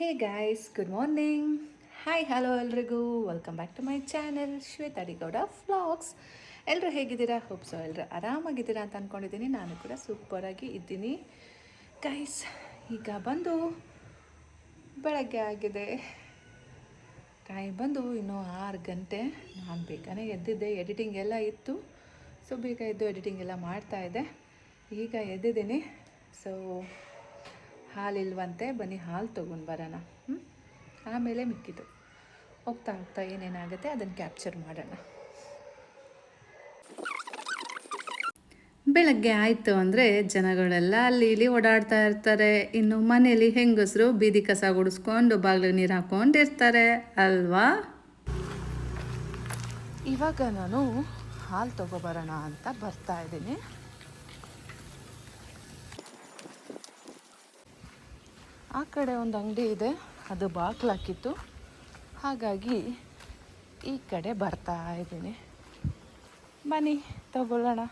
ಹೇ guys, good morning. Hi hello ಎಲ್ರಿಗೂ, welcome back to my channel Shweta Gowda vlogs. ಎಲ್ಲರೂ ಹೇಗಿದ್ದೀರಾ? Hope so ಎಲ್ಲರೂ ಆರಾಮಾಗಿದ್ದೀರಾ ಅಂತ ಅಂದ್ಕೊಂಡಿದ್ದೀನಿ. ನಾನು ಕೂಡ ಸೂಪರಾಗಿ ಇದ್ದೀನಿ ಗೈಸ್. ಈಗ ಬಂದು ಬೆಳಗ್ಗೆ ಆಗಿದೆ, ಟೈಮ್ ಬಂದು ಇನ್ನೂ 6 ಗಂಟೆ. ನಾನು ಬೇಗನೆ ಎದ್ದಿದ್ದೆ, ಎಡಿಟಿಂಗ್ ಎಲ್ಲ ಇತ್ತು. ಸೊ ಬೇಗ ಎದ್ದು ಎಡಿಟಿಂಗ್ ಎಲ್ಲ ಮಾಡ್ತಾಯಿದ್ದೆ. ಈಗ ಎದ್ದಿದ್ದೀನಿ. ಸೊ ಹಾಲಿಲ್ವಂತೆ, ಬನ್ನಿ ಹಾಲು ತೊಗೊಂಡು ಬರೋಣ. ಆಮೇಲೆ ಮಿಕ್ಕಿದ್ದು ಹೋಗ್ತಾ ಹೋಗ್ತಾ ಏನೇನಾಗುತ್ತೆ ಅದನ್ನು ಕ್ಯಾಪ್ಚರ್ ಮಾಡೋಣ. ಬೆಳಗ್ಗೆ ಆಯಿತು ಅಂದರೆ ಜನಗಳೆಲ್ಲ ಅಲ್ಲಿ ಇಲ್ಲಿ ಓಡಾಡ್ತಾ ಇರ್ತಾರೆ. ಇನ್ನು ಮನೇಲಿ ಹೆಂಗಸರು ಬೀದಿ ಕಸ ಗುಡಿಸ್ಕೊಂಡು ಬಾಗಿಲಿಗೆ ನೀರು ಹಾಕ್ಕೊಂಡಿರ್ತಾರೆ ಅಲ್ವಾ. ಇವಾಗ ನಾನು ಹಾಲು ತೊಗೊಬರೋಣ ಅಂತ ಬರ್ತಾ ಇದ್ದೀನಿ. ಆ ಕಡೆ ಒಂದು ಅಂಗಡಿ ಇದೆ, ಅದು ಬಾಗಿಲಾಕಿತ್ತು, ಹಾಗಾಗಿ ಈ ಕಡೆ ಬರ್ತಾ ಇದ್ದೀನಿ. ಬನ್ನಿ ತಗೊಳ್ಳೋಣ.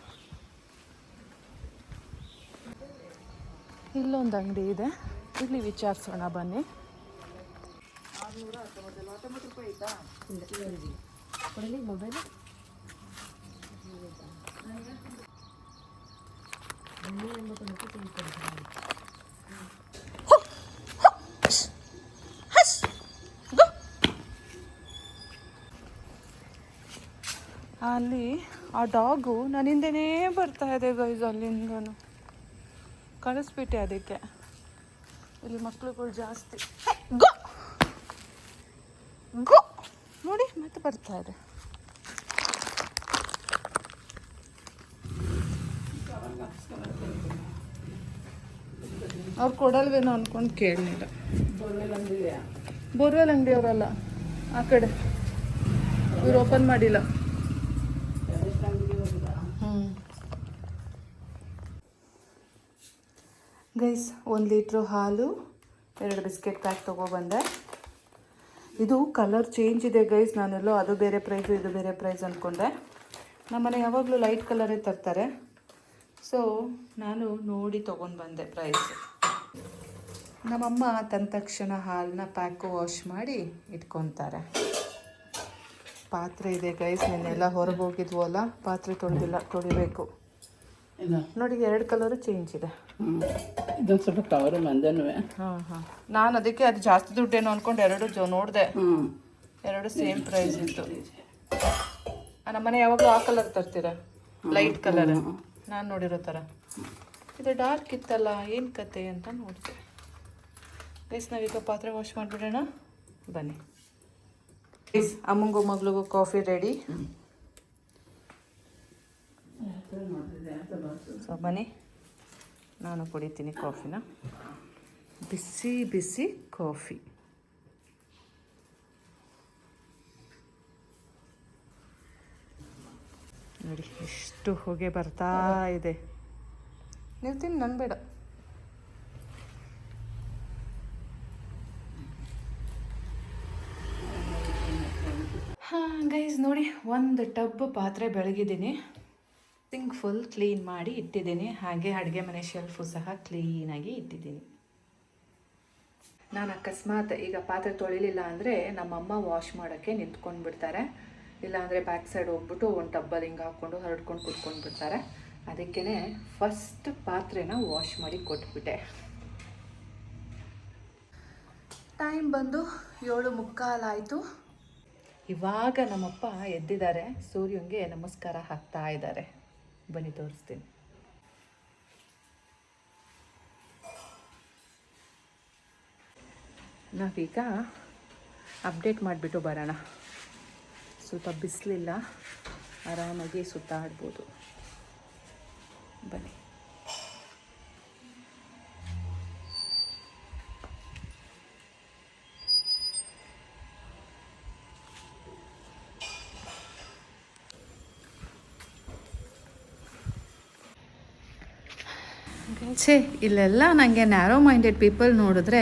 ಇಲ್ಲೊಂದು ಅಂಗಡಿ ಇದೆ, ಇಲ್ಲಿ ವಿಚಾರಿಸೋಣ ಬನ್ನಿ. ಮೊಬೈಲ್ ಅಲ್ಲಿ ಆ ಡಾಗು ನನ್ನಿಂದನೇ ಬರ್ತಾ ಇದೆ ಗೈಸ್. ಅಲ್ಲಿಂದನು ಕಳಿಸ್ಬಿಟ್ಟೆ ಅದಕ್ಕೆ. ಇಲ್ಲಿ ಮಕ್ಕಳುಗಳು ಜಾಸ್ತಿ. ಗೋ ಗೋ ನೋಡಿ ಮತ್ತೆ ಬರ್ತಾ ಇದೆ. ಅವ್ರು ಕೊಡಲ್ವೇನೋ ಅಂದ್ಕೊಂಡು ಕೇಳಲಿಲ್ಲ. ಬೋರ್ವೆಲ್ ಅಂಗಡಿಯವರಲ್ಲ, ಆ ಕಡೆ ಇವ್ರು ಓಪನ್ ಮಾಡಿಲ್ಲ. ಗೈಸ್, 1 ಲೀಟ್ರು ಹಾಲು, 2 ಬಿಸ್ಕೆಟ್ ಪ್ಯಾಕ್ ತೊಗೊಬಂದೆ. ಇದು ಕಲರ್ ಚೇಂಜ್ ಇದೆ ಗೈಸ್. ನಾನೆಲ್ಲೋ ಅದು ಬೇರೆ ಪ್ರೈಸು ಇದು ಬೇರೆ ಪ್ರೈಸ್ ಅಂದ್ಕೊಂಡೆ. ನಮ್ಮನೆ ಯಾವಾಗಲೂ ಲೈಟ್ ಕಲರೇ ತರ್ತಾರೆ. ಸೊ ನಾನು ನೋಡಿ ತೊಗೊಂಡು ಬಂದೆ ಪ್ರೈಸ್. ನಮ್ಮಮ್ಮ ತಂದ ತಕ್ಷಣ ಹಾಲನ್ನ ಪ್ಯಾಕು ವಾಶ್ ಮಾಡಿ ಇಟ್ಕೊತಾರೆ. ಪಾತ್ರೆ ಇದೆ ಗೈಸ್, ನಿನ್ನೆಲ್ಲ ಹೊರಗೆ ಹೋಗಿದ್ವಲ್ಲ, ಪಾತ್ರೆ ತೊಳಿಬೇಕು. ನೋಡಿ 2 ಕಲರು ಚೇಂಜ್ ಇದೆ. ಇದೊಂದು ಸ್ವಲ್ಪ ಕವರು ಮಂದನೂ. ನಾನು ಅದಕ್ಕೆ ಅದು ಜಾಸ್ತಿ ದುಡ್ಡೇನೋ ಅಂದ್ಕೊಂಡು 2 ನೋಡಿದೆ, 2 ಸೇಮ್ ಪ್ರೈಸ್ ಇತ್ತು. ನಮ್ಮನೆ ಯಾವಾಗಲೂ ಆ ಕಲರ್ ತರ್ತೀರ, ಲೈಟ್ ಕಲರ್. ನಾನು ನೋಡಿರೋ ಥರ ಇದು ಡಾರ್ಕ್ ಇತ್ತಲ್ಲ, ಏನು ಕತೆ ಅಂತ ನೋಡಿದೆ ಗೈಸ್. ನಾವೀಗ ಪಾತ್ರೆ ವಾಶ್ ಮಾಡಿಬಿಡೋಣ ಬನ್ನಿ ಗೈಸ್. ಅಮ್ಮಂಗೂ ಮಗಳಿಗೂ ಕಾಫಿ ರೆಡಿ. ಸೊ ಬನ್ನಿ, ನಾನು ಕುಡಿತೀನಿ ಕಾಫಿನ. ಬಿಸಿ ಬಿಸಿ ಕಾಫಿ. ನೋಡಿ ಎಷ್ಟು ಹೊಗೆ ಬರ್ತಾ ಇದೆ. ನೀವು ತಿನ್ನು, ನನ್ ಬೇಡ. ಗೈಸ್ ನೋಡಿ, 1 ಟಬ್ ಪಾತ್ರೆ ಬೆಳಗಿದ್ದೀನಿ. ಸಿಂಕ್ ಫುಲ್ ಕ್ಲೀನ್ ಮಾಡಿ ಇಟ್ಟಿದ್ದೀನಿ. ಹಾಗೆ ಅಡುಗೆ ಮನೆ ಶೆಲ್ಫು ಸಹ ಕ್ಲೀನಾಗಿ ಇಟ್ಟಿದ್ದೀನಿ. ನಾನು ಅಕಸ್ಮಾತ್ ಈಗ ಪಾತ್ರೆ ತೊಳಿಲಿಲ್ಲ ಅಂದರೆ ನಮ್ಮಮ್ಮ ವಾಶ್ ಮಾಡೋಕ್ಕೆ ನಿಂತ್ಕೊಂಡು ಬಿಡ್ತಾರೆ. ಇಲ್ಲಾಂದರೆ ಬ್ಯಾಕ್ ಸೈಡ್ ಹೋಗ್ಬಿಟ್ಟು ಒಂದು ಟಬ್ಬಲ್ಲಿ ಹಿಂಗೆ ಹಾಕ್ಕೊಂಡು ಹರಡ್ಕೊಂಡು ಕುತ್ಕೊಂಡು ಬಿಡ್ತಾರೆ. ಅದಕ್ಕೇ ಫಸ್ಟ್ ಪಾತ್ರೆನ ವಾಶ್ ಮಾಡಿ ಕೊಟ್ಬಿಟ್ಟೆ. ಟೈಮ್ ಬಂದು 7:45 ಆಯಿತು. ಇವಾಗ ನಮ್ಮಪ್ಪ ಎದ್ದಿದ್ದಾರೆ, ಸೂರ್ಯನಿಗೆ ನಮಸ್ಕಾರ ಹಾಕ್ತಾ ಇದ್ದಾರೆ. ಬನ್ನಿ ತೋರಿಸ್ತೀನಿ. ನಾವೀಗ ಅಪ್ಡೇಟ್ ಮಾಡಿಬಿಟ್ಟು ಬರೋಣ. ಸ್ವಲ್ಪ ಬಿಸಿಲಿಲ್ಲ, ಆರಾಮಾಗಿ ಸುತ್ತಾಡ್ಬೋದು. ಬನ್ನಿ. ಛೇ, ಇಲ್ಲೆಲ್ಲ ನನಗೆ ನ್ಯಾರೋ ಮೈಂಡೆಡ್ ಪೀಪಲ್ ನೋಡಿದ್ರೆ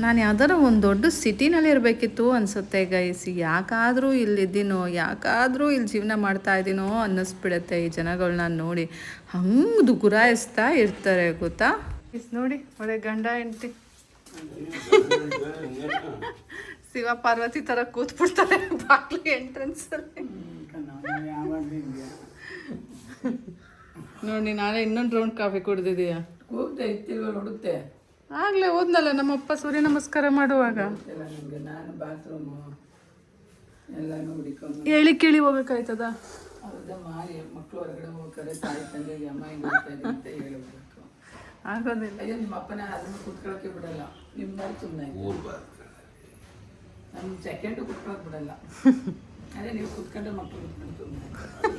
ನಾನು ಯಾವ್ದಾರು ಒಂದು ದೊಡ್ಡ ಸಿಟಿನಲ್ಲಿ ಇರಬೇಕಿತ್ತು ಅನಿಸುತ್ತೆ ಗೈಸ್. ಯಾಕಾದರೂ ಇಲ್ಲಿದ್ದೀನೋ, ಯಾಕಾದರೂ ಇಲ್ಲಿ ಜೀವನ ಮಾಡ್ತಾ ಇದ್ದೀನೋ ಅನ್ನಿಸ್ಬಿಡುತ್ತೆ ಈ ಜನಗಳನ್ನ ನೋಡಿ. ಹಂಗೆ ಗುರಾಯಿಸ್ತಾ ಇರ್ತಾರೆ ಗೊತ್ತಾ. ನೋಡಿ, ಒಳ್ಳೆ ಗಂಡ ಹೆಂಡ್ತಿ ಶಿವ ಪಾರ್ವತಿ ಥರ ಕೂತ್ಬಿಡ್ತಾರೆ ಬಾಗ್ಲು ಎಂಟ್ರೆನ್ಸಲ್ಲಿ. ನೋಡಿ ನಾಳೆ ಇನ್ನೊಂದು ರೌಂಡ್ ಕಾಫಿ ಕುಡ್ದಿದೀಯಾ? ಹೋಗ್ತಾ ಇತ್ತಿಲ್ವ ನೋಡುತ್ತೆ. ಆಗ್ಲೇ ಹೋದ್ನಲ್ಲ ನಮ್ಮಪ್ಪ ಸೂರ್ಯ ನಮಸ್ಕಾರ ಮಾಡುವಾಗ. ನನಗೆ ನಾನು ಬಾತ್ರೂಮು ಎಲ್ಲನೂ ಹುಡಿಕೊಂಡು ಹೇಳಿ ಕೇಳಿ ಹೋಗ್ಬೇಕಾಯ್ತದ. ಹೌದಮ್ಮ, ಮಕ್ಕಳು ಹೊರಗಡೆ ಹೋಗ್ತಾರೆ, ತಾಯಿ ತಂದೆಗೆ ಅಮ್ಮ ಹಿಂಗೆ ಹೋಗ್ತಾ ಇದೆ ಅಂತ ಹೇಳ್ಬೇಕು. ಆಗೋದಿಲ್ಲ. ಅಯ್ಯೋ ನಿಮ್ಮ ಅಪ್ಪನ ಅದನ್ನು ಕುತ್ಕೊಳ್ಳೋಕೆ ಬಿಡಲ್ಲ. ನಿಮ್ಮ ಸುಮ್ಮನೆ ನಮ್ಮ ಸೆಕೆಂಡು ಕುತ್ಕೊಳ್ಳೋಕೆ ಬಿಡಲ್ಲ. ಅದೇ ನೀವು ಕುತ್ಕೊಂಡ್ರೆ ಮಕ್ಕಳು ಕುತ್ಕೊಂಡು ಸುಮ್ಮನೆ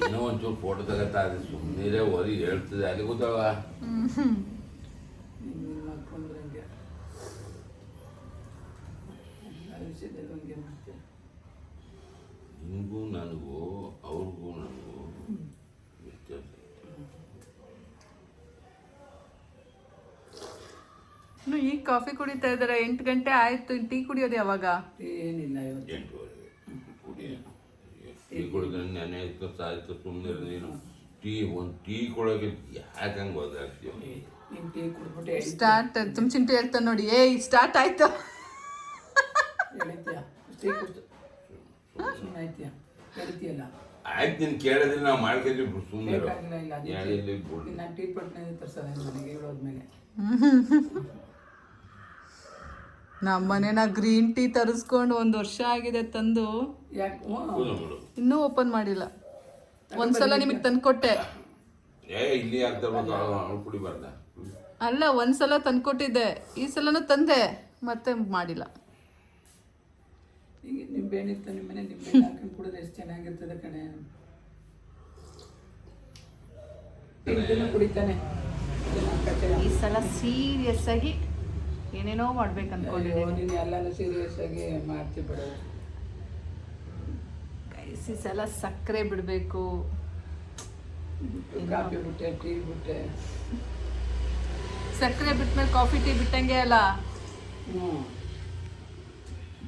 ಏನೋ ಒಂಚೂರು ಫೋಟೋ ತಗೋತಾ ಇದೆ, ಸುಮ್ಮನೆ ಓದಿ ಹೇಳ್ತಿದೆ ಅಲ್ಲಿ ಕೂತಾವ. ನಿಮ್ಮ ಮಕ್ಕಳು ಹಂಗೆ ಎಲ್ಲ ವಿಷಯದಲ್ಲಿ ಹಂಗೆ ಮಾಡ್ತೀವಿ. ನಿಮಗೂ ನನಗೂ ಅವ್ರಿಗೂ ನನಗೂ ವ್ಯತ್ಯಾಸ. ಇನ್ನು ಈಗ ಕಾಫಿ ಕುಡಿತಾ ಇದ್ದಾರೆ. 8 ಗಂಟೆ ಆಯ್ತು. ಟೀ ಕುಡಿಯೋದು ಯಾವಾಗ? ಏನಿಲ್ಲ ಇವತ್ತು 8:30 ಕುಡಿ. ಟೀ ಕುಡಿದ್ರೆ ನೆನೆ ಇತ್ತು ಸಾಯ್ತು. ಸುಮ್ಮನೆ ನೀನು ಒಂದು ಟೀ ಕೊಡೋಕೆ ಯಾಕೆ ಹಂಗೆ ಓದಾಡ್ತೀವಿ? ನಿಮ್ಮ ಟೀ ಕುಡ್ಬಿಟ್ಟು ಸ್ಟಾರ್ಟ್ ತುಂಚಿಂಟು ಹೇಳ್ತಾನೆ ನೋಡಿ. ಏಯ್ ಸ್ಟಾರ್ಟ್ ಆಯ್ತು. ಹೇಳಿದ್ಯಾ? ಟೀ ಕುಡ್ದು ಸುಮ್ಮನೆ ಆಯ್ತೀಯಾ? ಹೇಳ್ತೀಯಲ್ಲ. ಆಯ್ತು, ನೀನು ಕೇಳೋದಿಲ್ಲ, ನಾವು ಮಾಡ್ಕೊತೀವಿ. ಸುಮ್ಮನೆ ಬೇಕಾಗಿಲ್ಲ. ಇಲ್ಲ ಹೇಳಿಲ್ಲ ಬಿಡು. ನಾನು ಟೀ ಪಟ್ನೆ ತರ್ಸಲ್ಲ ನನಗೆ ಹೇಳೋದ್ಮೇಲೆ. ನಮ್ಮನೆನ ಗ್ರೀನ್ ಟೀ ತರಿಸ್ಕೊಂಡು 1 ವರ್ಷ ಆಗಿದೆ ತಂದು. ಯಾಕೆ? ಬಿಡು. ಇನ್ನೂ ಓಪನ್ ಮಾಡಿಲ್ಲ. ಒಂದ್ಸಲ ನಿಮಗೆ ತಂದ್ಕೊಟ್ಟೆ. ಇಲ್ಲಿ ಆಗ್ತಾ ಕುಡಿಬಾರ್ದ? ಅಲ್ಲ, ಒಂದ್ಸಲ ತಂದ್ಕೊಟ್ಟಿದ್ದೆ. ಈ ಸಲನೂ ತಂದೆ, ಮತ್ತೆ ಮಾಡಿಲ್ಲ. ಈಗ ನಿಂಬೆಹಣ್ಣು ಇತ್ತು ನಿಮ್ಮ ಮನೆ, ನಿಂಬೆಹಣ್ಣು ಹಾಕೊಂಡು ಕುಡಿದ್ರೆ ಎಷ್ಟು ಚೆನ್ನಾಗಿರ್ತದೆ ಕಣೆ. ಇದನ್ನು ಕುಡಿತಾನೆ. ಈ ಸಲ ಸೀರಿಯಸ್ ಆಗಿ ಏನೇನೋ ಮಾಡ್ಬೇಕು ಅನ್ಕೊಂಡಿದ್ದೀನಿ. ನೀನು ಎಲ್ಲನೂ ಸೀರಿಯಸ್ ಆಗಿ ಮಾಡ್ತಿ ಬಿಡ. ಈ ಸಲ ಸಕ್ಕರೆ ಬಿಡಬೇಕು. ಕಾಫಿ ಬಿಟ್ಟೆ, ಟೀ ಬಿಟ್ಟೆ. ಸಕ್ಕರೆ ಬಿಟ್ಮೇಲೆ ಕಾಫಿ ಟೀ ಬಿಟ್ಟಂಗೆ ಅಲ್ಲ. ಹ್ಞೂ,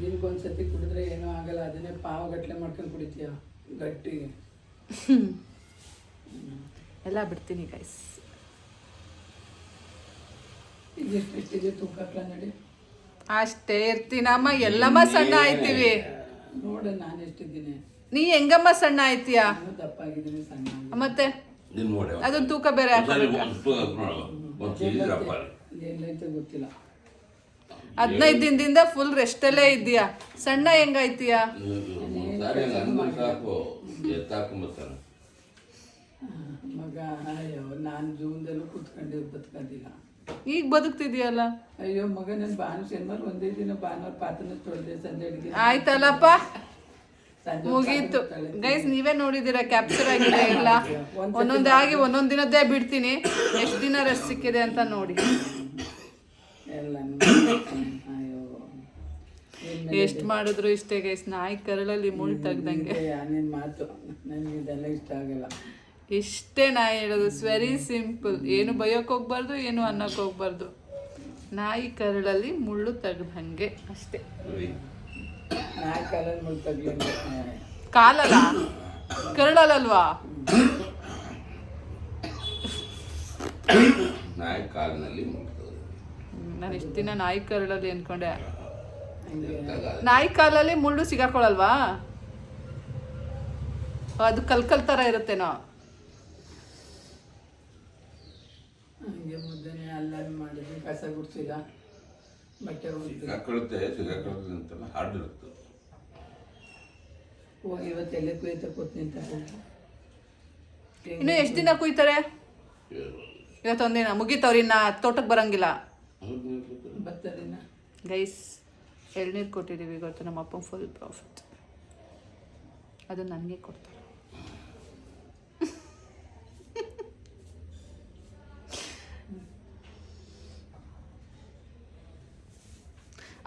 ದಿನಕ್ಕೊಂದ್ಸತಿ ಕುಡಿದ್ರೆ ಏನೂ ಆಗಲ್ಲ. ಅದನ್ನೇ ಪಾವಗಟ್ಟಲೆ ಮಾಡ್ಕೊಂಡು ಕುಡಿತೀಯ ಗಟ್ಟಿ. ಎಲ್ಲ ಬಿಡ್ತೀನಿ ಗೈಸ್. ಈಗ ಎಷ್ಟಿದೆ ತೂಕ ಹಾಕ್ಲ ನಡಿ. ಅಷ್ಟೇ ಇರ್ತೀನಮ್ಮ. ಎಲ್ಲಮ್ಮ ಸಣ್ಣ ಆಯ್ತೀವಿ. ನೋಡು ನಾನು ಎಷ್ಟಿದ್ದೀನಿ. ನೀ ಹೆಂಗಮ್ಮ ಸಣ್ಣ ಆಯ್ತೀಯ? ನಾನು ದಪ್ಪ ಆಗಿದ್ದೀನಿ, ಸಣ್ಣ ಆಗಿದ್ದೀನಿ. ಮತ್ತೆ ನೀನು ನೋಡಿ ಅದೊಂದು ತೂಕ ಬೇರೆ ಹಾಕೋಬೇಕು. ಏನೈತೆ ಗೊತ್ತಿಲ್ಲ. 15 ದಿನದಿಂದ ಫುಲ್ ರೆಸ್ಟಲ್ಲೇ ಇದ್ದೀಯಾ. ಸಣ್ಣ ಹೆಂಗಾಯ್ತೀಯ? ಮಗ ಅಯ್ಯೋ, ನಾನು ಜೀವನದಲ್ಲೂ ಕುತ್ಕೊಂಡು ಬದುಕೋದಿಲ್ಲ. ಈಗ ಬದುಕ್ತಿದ್ಯಲ್ಲ. ಅಯ್ಯೋ ಮಗ, ನನ್ನ ಶನಿವಾರ ಒಂದೇ ದಿನ ಭಾನುವಾರ ಪಾತ್ರನ ತೊಳೆದೆ, ಸಂಜೆ ಅಡಿಗೆ ಆಯ್ತಲ್ಲಪ್ಪ, ಮುಗೀತು ಗೈಸ್. ನೀವೇ ನೋಡಿದ್ದೀರಾ, ಕ್ಯಾಪ್ಚರ್ ಆಗಿದೆ ಎಲ್ಲ. ಒಂದೊಂದಾಗಿ ಒಂದೊಂದು ದಿನದ್ದೇ ಬಿಡ್ತೀನಿ. ಎಷ್ಟು ದಿನ ರೆಸ್ಟ್ ಸಿಕ್ಕಿದೆ ಅಂತ ನೋಡಿ. ಎಲ್ಲ ಅಯ್ಯೋ, ಎಷ್ಟು ಮಾಡಿದ್ರು ಇಷ್ಟೇ ಗೈಸ್. ನಾಯಿ ಕರಳಲ್ಲಿ ಮುಳ್ಳು ತೆಗ್ದಂಗೆ. ನಿನ್ನ ಮಾತು ನನಗೆ ಇದೆಲ್ಲ ಇಷ್ಟ ಆಗಲ್ಲ. ಇಷ್ಟೇ ನಾ ಹೇಳೋದು. Very simple. ಏನು ಬಯೋಕ್ಕೆ ಹೋಗ್ಬಾರ್ದು, ಏನು ಅನ್ನಕ್ಕೆ ಹೋಗ್ಬಾರ್ದು. ನಾಯಿ ಕರಳಲ್ಲಿ ಮುಳ್ಳು ತೆಗ್ದಂಗೆ ಅಷ್ಟೇ. ನಾಯಿ ಕಾಲಲ್ಲಿ ಮುಳ್ಳು ತಗ್ಲಿಲ್ಲ. ಕಾಲಲ್ಲ, ಕರಳಲ್ವಾ? ನಾಯಿ ಕಾಲಿನಲ್ಲಿ ನಾನು ಇಷ್ಟು ದಿನ ನಾಯಿ ಕರಳಲ್ಲಿ ಅನ್ಕೊಂಡೆ. ನಾಯಿ ಕಾಲಲ್ಲಿ ಮುಳ್ಳು ಸಿಗಾಕೊಳ್ಳಲ್ವಾ? ಅದು ಕಲ್ಕಲ್ ಥರ ಇರುತ್ತೇನೋ. ಹಂಗೆ ಮುದ್ದೆನೆ ಅಲ್ಲಾನು ಮಾಡಿದ್ವಿ, ಕಸ ಗುಡಿಸಿದ, ಬಟ್ಟೆ ಸಿಗಾಕೊಳ್ಳುತ್ತೆ ಅಂತಲ್ಲ, ಹಾರ್ಡಿರುತ್ತೆ. ಹೋಗಿ ಇವತ್ತು ಎಲ್ಲಿ ಕುಯ್ತ ಕೂತ್ ನಿಂತ. ಇನ್ನು ಎಷ್ಟು ದಿನ ಕುಯ್ತಾರೆ? ಇವತ್ತೊಂದಿನ ಮುಗೀತವ್ರಿ. ಇನ್ನು ತೋಟಕ್ಕೆ ಬರಂಗಿಲ್ಲ ಬತ್ತದಿನ. ಗೈಸ್, ಎಳ್ನೀರು ಕೊಟ್ಟಿದ್ದೀವಿ ಗೊತ್ತು. ನಮ್ಮ ಅಪ್ಪ ಫುಲ್ ಪ್ರಾಫಿಟ್. ಅದು ನನಗೆ ಕೊಡ್ತಾರೆ.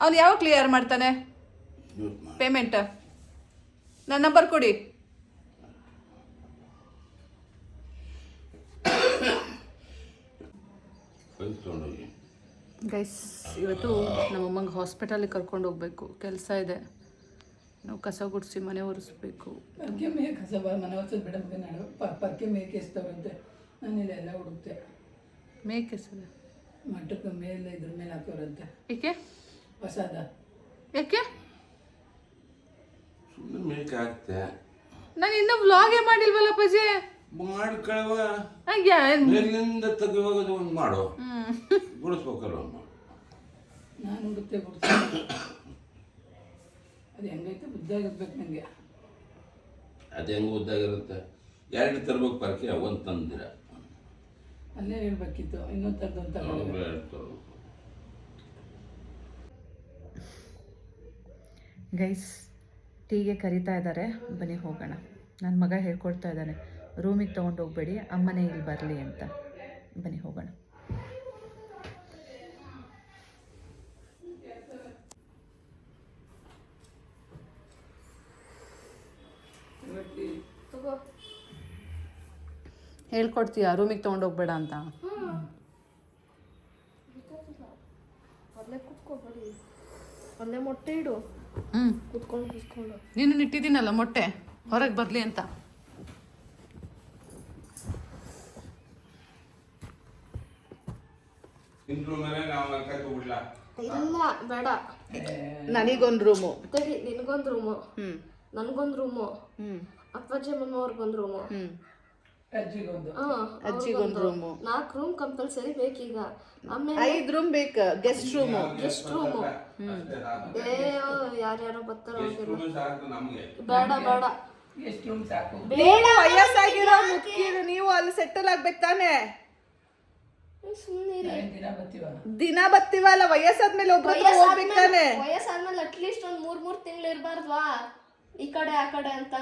ಅವನು ಯಾವಾಗ ಕ್ಲಿಯರ್ ಮಾಡ್ತಾನೆ ಪೇಮೆಂಟ್? ನನ್ನ ನಂಬರ್ ಕೊಡಿ. ಗೈಸ್, ಇವತ್ತು ನಮ್ಮಮ್ಮಂಗೆ ಹಾಸ್ಪಿಟಲಿಗೆ ಕರ್ಕೊಂಡು ಹೋಗ್ಬೇಕು. ಕೆಲಸ ಇದೆ. ನಾವು ಕಸ ಗುಡಿಸಿ ಮನೆ ಒರೆಸ್ಬೇಕು. ಪರ್ಕೆ ಮೇಕೆ ಕಸ ಮನೆ ಹೊಸದು ಬಿಡ ನಾಡು ಪರ್ಕೆ ಮೇಕೆ ಎಸ್ತವಂತೆ. ನಾನು ಇಲ್ಲೆಲ್ಲ ಹುಡುಕ್ತೆ. ಮೇಕೆ ಸಲ ಮಟ್ಟಕ್ಕೆ ಮೇಲೆ ಇದ್ರ ಮೇಲೆ ಹಾಕೋರಂತೆ ಏಕೆ ಹೊಸದ. ಯಾಕೆ ಸುಮ್ಮನೆ ಮೇಕೆ ಹಾಕ್ತೆ ನಾನು ಇನ್ನೂ ವ್ಲಾಗೇ ಮಾಡಿಲ್ವಲ್ಲ ಪಜೆ. ಮಾಡ್ಕೊಳವ ಹಂಗೆ ಮೇಲಿಂದ ತೆಗಿಯೋದು ಒಂದು ಮಾಡು ಗುಡಿಸ್ಬೇಕಲ್ಲ ಒಂದು ಮಾಡು. ನಾನು ಬಿಡ್ತೀನಿ. ಅದು ಹೆಂಗೈತೆ ಬುದ್ಧಾಗಿರ್ಬೇಕು ನನಗೆ. ಅದು ಹೆಂಗೆ ಉದ್ದಾಗಿರುತ್ತೆ. 2 ತರ್ಬೇಕು ಪರ್ಕೆ ಒಂದು ತಂದಿರ ಅಲ್ಲೇ ಹೇಳ್ಬೇಕಿತ್ತು ಇನ್ನೊಂದು ತರದ್ದು ಅಂತ. ಗೈಸ್ ಟೀಗೆ ಕರಿತಾ ಇದ್ದಾರೆ, ಬನ್ನಿ ಹೋಗೋಣ. ನನ್ನ ಮಗ ಹೇಳ್ಕೊಡ್ತಾ ಇದ್ದಾನೆ ರೂಮಿಗೆ ತೊಗೊಂಡು ಹೋಗ್ಬೇಡಿ, ಅಮ್ಮನೇ ಇಲ್ಲಿ ಬರಲಿ ಅಂತ. ಬನ್ನಿ ಹೋಗೋಣ. ಹೇಳ್ಕೊಡ್ತೀಯಾ ರೂಮಿಗೆ ತೊಗೊಂಡು ಹೋಗ್ಬೇಡ ಅಂತ? ಅಲ್ಲೇ ಮೊಟ್ಟೆ ಇಡು, ಕುತ್ಕೊಂಡು ನೀನು ಇಟ್ಟಿದ್ದೀನಲ್ಲ ಮೊಟ್ಟೆ, ಹೊರಗೆ ಬರಲಿ ಅಂತ. ಇಲ್ಲ ಬೇಡ, ನನಗೊಂದು ರೂಮು, ತಡಿ ನಿನಗೊಂದು ರೂಮು, ನನ್ಗೊಂದು ರೂಮು, ಅಪ್ಪಾಜಿ ಅಮ್ಮನವ್ರಿಗೊಂದು ರೂಮು, ಅಜ್ಜಿಗೊಂದು ರೂಮು, 4 ರೂಮ್ ಕಂಪಲ್ಸರಿ ಬೇಕೀಗ. ಆಮೇಲೆ 5 ರೂಮ್ ಬೇಕು, ಗೆಸ್ಟ್ ರೂಮು. ಯಾರ್ಯಾರೋ ಬರ್ತಾರೋ ಬೇಡ ಬೇಡ ಎಷ್ಟು ರೂಮ್ ಸಾಕು. ಬೇಡ, ವಯಸ್ಸಾಗಿರೋ ಮುಖ್ಯರು ನೀವು ಅಲ್ಲಿ ಸೆಟಲ್ ಆಗ್ಬೇಕು ತಾನೆ. ಸುಮ್ಮನೆ ದಿನ ಬರ್ತೀವ. ದಿನ ಬರ್ತೀವಲ್ಲ, ವಯಸ್ಸಾದ್ಮೇಲೆ ಒಬ್ಬ ಹೋಗ್ಬೇಕು ತಾನೆ. ವಯಸ್ಸಾದ್ಮೇಲೆ ಅಟ್ಲೀಸ್ಟ್ ಒಂದ್ 3 ತಿಂಗಳು ಇರ್ಬಾರ್ದ್ವಾ ಈ ಕಡೆ ಆ ಕಡೆ ಅಂತ?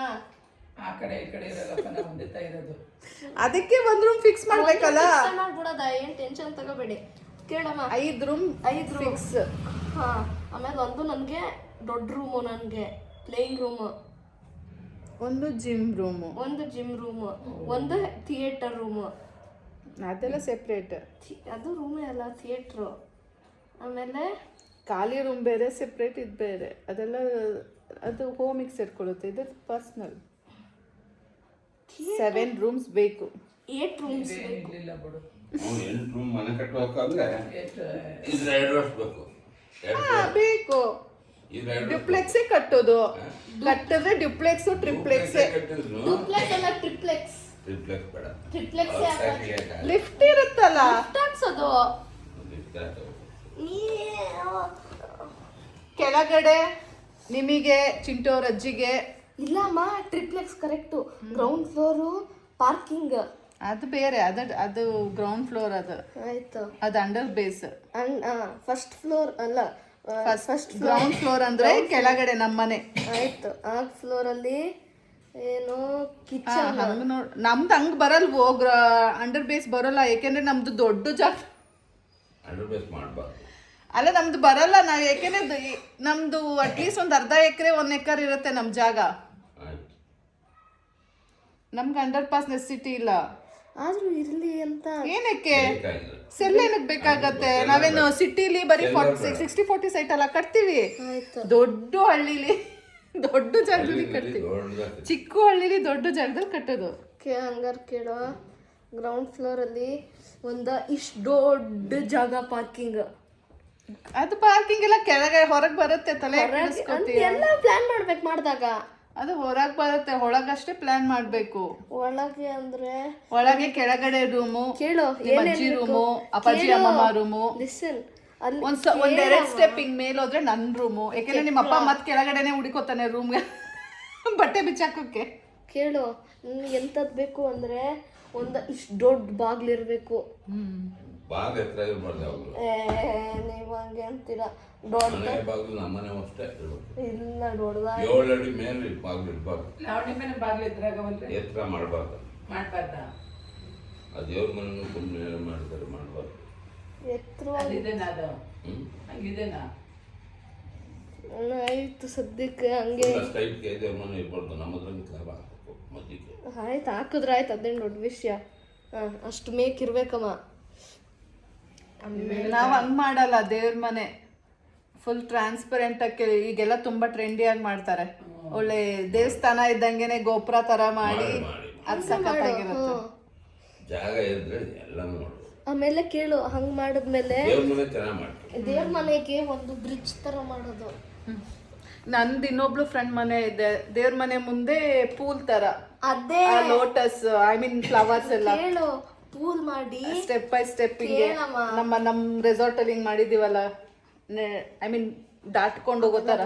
ಆ ಕಡೆ ಈ ಕಡೆ ಇರೋದಪ್ಪ ನಾವು ಒಂದೇ ಇರೋದು. ಅದಕ್ಕೆ 1 ರೂಮ್ ಫಿಕ್ಸ್ ಮಾಡ್ಬೇಕಲ್ಲ. ಮಾಡ್ಬಿಡೋದ, ಏನ್ ಟೆನ್ಷನ್ ತಗೋಬೇಡಿ. ಕೇಳಮ್ಮ, 5 ರೂಮ್ ಫಿಕ್ಸ್. ಹಾ, ಆಮೇಲೆ ಒಂದು ನನ್ಗೆ ದೊಡ್ಡ ರೂಮು, ನನ್ಗೆ ಪ್ಲೇಯಿಂಗ್ ರೂಮು, ಒಂದು ಜಿಮ್ ರೂಮು, ಒಂದು ಜಿಮ್ ರೂಮು, ಒಂದು ಥಿಯೇಟರ್ ರೂಮು. ಅದೆಲ್ಲ ಸೆಪ್ರೇಟ್. ಅದು ರೂಮೇ ಅಲ್ಲ, ಥಿಯೇಟ್ರು. ಆಮೇಲೆ ಖಾಲಿ ರೂಮ್ ಬೇರೆ, ಸೆಪ್ರೇಟ್ ಇದು ಬೇರೆ. ಅದೆಲ್ಲ ಅದು ಹೋಮಿಗೆ ಸೇರ್ಕೊಳ್ಳುತ್ತೆ, ಇದು ಪರ್ಸ್ನಲ್. 7 ರೂಮ್ಸ್ ಬೇಕು. 8 ರೂಮ್ಸ್ ಇರ್ಲಿಲ್ಲ ಬಿಡು. 8 ರೂಮ್ ಮನೆ ಕಟ್ಟಬೇಕಾದ್ರೆ ಇದ್ರ 2 ವರ್ಷ ಬೇಕು. ಬೇಕು. ಡ್ಯುಪ್ಲೆಕ್ಸೇ ಕಟ್ಟೋದು. ಕಟ್ಟಿದ್ರೆ ಡ್ಯುಪ್ಲೆಕ್ಸು ಟ್ರಿಪ್ಲೆಕ್ಸೇ. ಡೂಪ್ಲೆಕ್ಸ್ ಅಲ್ಲ, ಟ್ರಿಪ್ಲೆಕ್ಸ್. ಟ್ರಿಪ್ಲೆಕ್ಸ್ ಬೇಡ. ಟ್ರಿಪ್ಲೆಕ್ಸ್ ಲಿಫ್ಟ್ ಇರುತ್ತಲ್ಲ, ಹಾಕ್ಸೋದು. ಕೆಳಗಡೆ ನಿಮಗೆ ಚಿಂಟೋರ್ ಅಜ್ಜಿಗೆ. ಇಲ್ಲಮ್ಮ, triplex correct. Ground floor parking. ಅದು ಬೇರೆ, ಅದು ಗ್ರೌಂಡ್ ಫ್ಲೋರ್. ಅದು ಆಯ್ತು, ಅದು ಅಂಡರ್ ಬೇಸ್. ಫಸ್ಟ್ ಫ್ಲೋರ್ ಅಲ್ಲ, ಫಸ್ಟ್ ಗ್ರೌಂಡ್ ಫ್ಲೋರ್ ಅಂದ್ರೆ ಕೆಳಗಡೆ ನಮ್ಮನೆ. ಆಯ್ತು, ಆ ಫ್ಲೋರ್ ಅಲ್ಲಿ ಏನೋ ಕಿಚನ್. ನಮ್ದು ಹಂಗ್ ಬರಲ್ವೋ, ಅಂಡರ್ ಬೇಸ್ ಬರಲ್ಲ, ಯಾಕೆಂದ್ರೆ ನಮ್ದು ದೊಡ್ಡ ಜಾಗ. ಅಂಡರ್ ಬೇಸ್ ಮಾಡಬಾರ್ದು. ಅಲ್ಲ, ನಮ್ದು ಬರಲ್ಲ. ನಾವು ಯಾಕೆಂದ್ರೆ ನಮ್ದು ಅಟ್ಲೀಸ್ಟ್ ಒಂದು ಅರ್ಧ ಎಕರೆ 1 ಎಕರೆ ಇರುತ್ತೆ ನಮ್ ಜಾಗ. ನಮ್ಗೆ ಅಂಡರ್ ಪಾಸ್ ನೆಸಿಟಿ ಇಲ್ಲ. ಆದ್ರೂ ಇರ್ಲಿ ಅಂತ. ಏನಕ್ಕೆ ಸೆಲ್ ಏನಕ್ಕೆ ಬೇಕಾಗತ್ತೆ? ನಾವೇನು ಸಿಟಿಲಿ ಬರೀ 60-40 ಸೈಟ್ ಎಲ್ಲ ಕಟ್ತೀವಿ. ದೊಡ್ಡ ಹಳ್ಳಿಲಿ ದೊಡ್ಡ ಜಾಗದಲ್ಲಿ ಕಟ್ತೀವಿ, ಚಿಕ್ಕ ಹಳ್ಳಿಲಿ ದೊಡ್ಡ ಜಾಗದಲ್ಲಿ ಕಟ್ಟೋದು. ಹಂಗಾರೆ ಕೇಳೋ, ಗ್ರೌಂಡ್ ಫ್ಲೋರ್ ಅಲ್ಲಿ ಇಷ್ಟು ದೊಡ್ಡ ಜಾಗ ಪಾರ್ಕಿಂಗ್. ಅದು ಪಾರ್ಕಿಂಗ್ ಎಲ್ಲ ಕೆಳಗೆ ಹೊರಗೆ ಬರುತ್ತೆ. ತಲೆ ಎಲ್ಲ ಪ್ಲಾನ್ ಮಾಡ್ಬೇಕು. ಮಾಡಿದಾಗ ಅದು ಹೊರಗೆ ಬರುತ್ತೆ, ಒಳಗಷ್ಟೇ ಪ್ಲಾನ್ ಮಾಡ್ಬೇಕು. ಒಳಗೆ ಅಂದ್ರೆ ಒಳಗೆ ಕೆಳಗಡೆ ರೂಮು, ಕೇಳು, ಅಜ್ಜಿ ರೂಮು, ಅಪ್ಪಾಜಿ ಅಮ್ಮಮ್ಮ ರೂಮು. ಲಿಸನ್, ಒಂದ್ 2 ಸ್ಟೆಪ್ ಹಿಂಗ್ ಮೇಲೆ ಹೋದ್ರೆ ನನ್ ರೂಮು. ಯಾಕೆಂದ್ರೆ ನಿಮ್ಮ ಅಪ್ಪ ಮತ್ ಕೆಳಗಡೆನೆ ಹುಡುಕೋತಾನೆ ರೂಮ್ಗೆ ಬಟ್ಟೆ ಬಿಚ್ಚಾಕೋಕೆ. ಕೇಳು, ಎಂತದ್ ಬೇಕು ಅಂದ್ರೆ ಇಷ್ಟು ದೊಡ್ಡ ಬಾಗ್ಲಿರ್ಬೇಕು. ಬಾಗ ಎತ್ತರ ಇರ್ಬಾರ್ದು ಯಾವಾಗಲೂ. ನೀವು ಹಂಗೆ ಅಂತೀರಾ? ದೊಡ್ಡ ಬಾಗಿಲು ನಮ್ಮನೆ ಅಷ್ಟೇ ಇರ್ಬೇಕು. ಇಲ್ಲ, ದೊಡ್ಡದಾಗಿ 7 ಅಡಿ ಮೇಲೆ ಬಾಗಿಲು ಇರ್ಬಾರ್ದು. ಲಾವಣಿ ಮನೆ ಬಾಗಿಲು ಎತ್ತರಾಗವಲ್ರಿ, ಎತ್ತರ ಮಾಡಬಾರ್ದು. ಮಾಡ್ಬಾರ್ದ? ಅದು ದೇವ್ರ ಮನೆ ಸುಮ್ಮನೆ ಮಾಡ್ತಾರೆ, ಮಾಡಬಾರ್ದು. ಎತ್ತರ ಅಲ್ಲಿದೇನಾ? ಅದು ಹಂಗಿದೇನಾ? ಆಯ್ತು, ಸದ್ಯಕ್ಕೆ ಹಂಗೆ ಸ್ಟ್ರೈಟ್ಗೆ ದೇವ್ರ ಮನೆ ಇರ್ಬಾರ್ದು. ನಮ್ಮದ್ರಂಗೆ ಕ್ಲಾಬ್ ಹಾಕಬೇಕು ಮಧ್ಯಕ್ಕೆ. ಆಯ್ತು, ಹಾಕಿದ್ರೆ ಆಯ್ತು, ಅದೇನು ದೊಡ್ಡ ವಿಷಯ. ಅಷ್ಟು ಮೇಕಿರ್ಬೇಕಮ್ಮ. ನಾವ್ ಹಂಗ್ ಮಾಡಲ್ಲ. ದೇವ್ರ ಮನೆ ಫುಲ್ ಟ್ರಾನ್ಸ್ಪರೆಂಟ್ ಆಗಿ ಈಗೆಲ್ಲ ತುಂಬಾ ಟ್ರೆಂಡಿಯಾಗಿ ಮಾಡ್ತಾರೆ. ಒಳ್ಳೆ ದೇವಸ್ಥಾನ ಇದ್ದಂಗೆನೆ ಗೋಪುರ ತರ ಮಾಡಿ ಅದು ಸಖತ್ತಾಗಿರುತ್ತೆ. ಜಾಗ ಇದ್ರೆ ಎಲ್ಲ ನೋಡ್ಬೋದು. ಆಮೇಲೆ ಕೇಳು ಹಂಗ್ ಮಾಡಿದ್ಮೇಲೆ ದೇವ್ರ ಮನೆ ಚೆನ್ನಾಗಿ ಮಾಡ್ತಾರೆ. ದೇವ್ರ ಮನೆಗೆ ಒಂದು ಬ್ರಿಡ್ಜ್ ತರ ಮಾಡೋದು. ನಂದು ಇನ್ನೊಬ್ಳು ಫ್ರೆಂಡ್ ಮನೆ ಇದೆ, ದೇವ್ರ ಮನೆ ಮುಂದೆ ಪೂಲ್ ತರ, ಅದೇ ಲೋಟಸ್ ಐ ಮೀನ್ ಫ್ಲವರ್ಸ್ ಎಲ್ಲ ಕೇಳು ಪೂಲ್ ಮಾಡಿ ಸ್ಟೆಪ್ ಬೈ ಸ್ಟೆಪ್ ಹಿಂಗೆ ನಮ್ ರೆಸಾರ್ಟ್ ಅಲ್ಲಿ ಹಿಂಗ್ ಮಾಡಿದೀವಲ್ಲ, ಐ ಮೀನ್ ದಾಟ್ಕೊಂಡು ಹೋಗೋ ತರ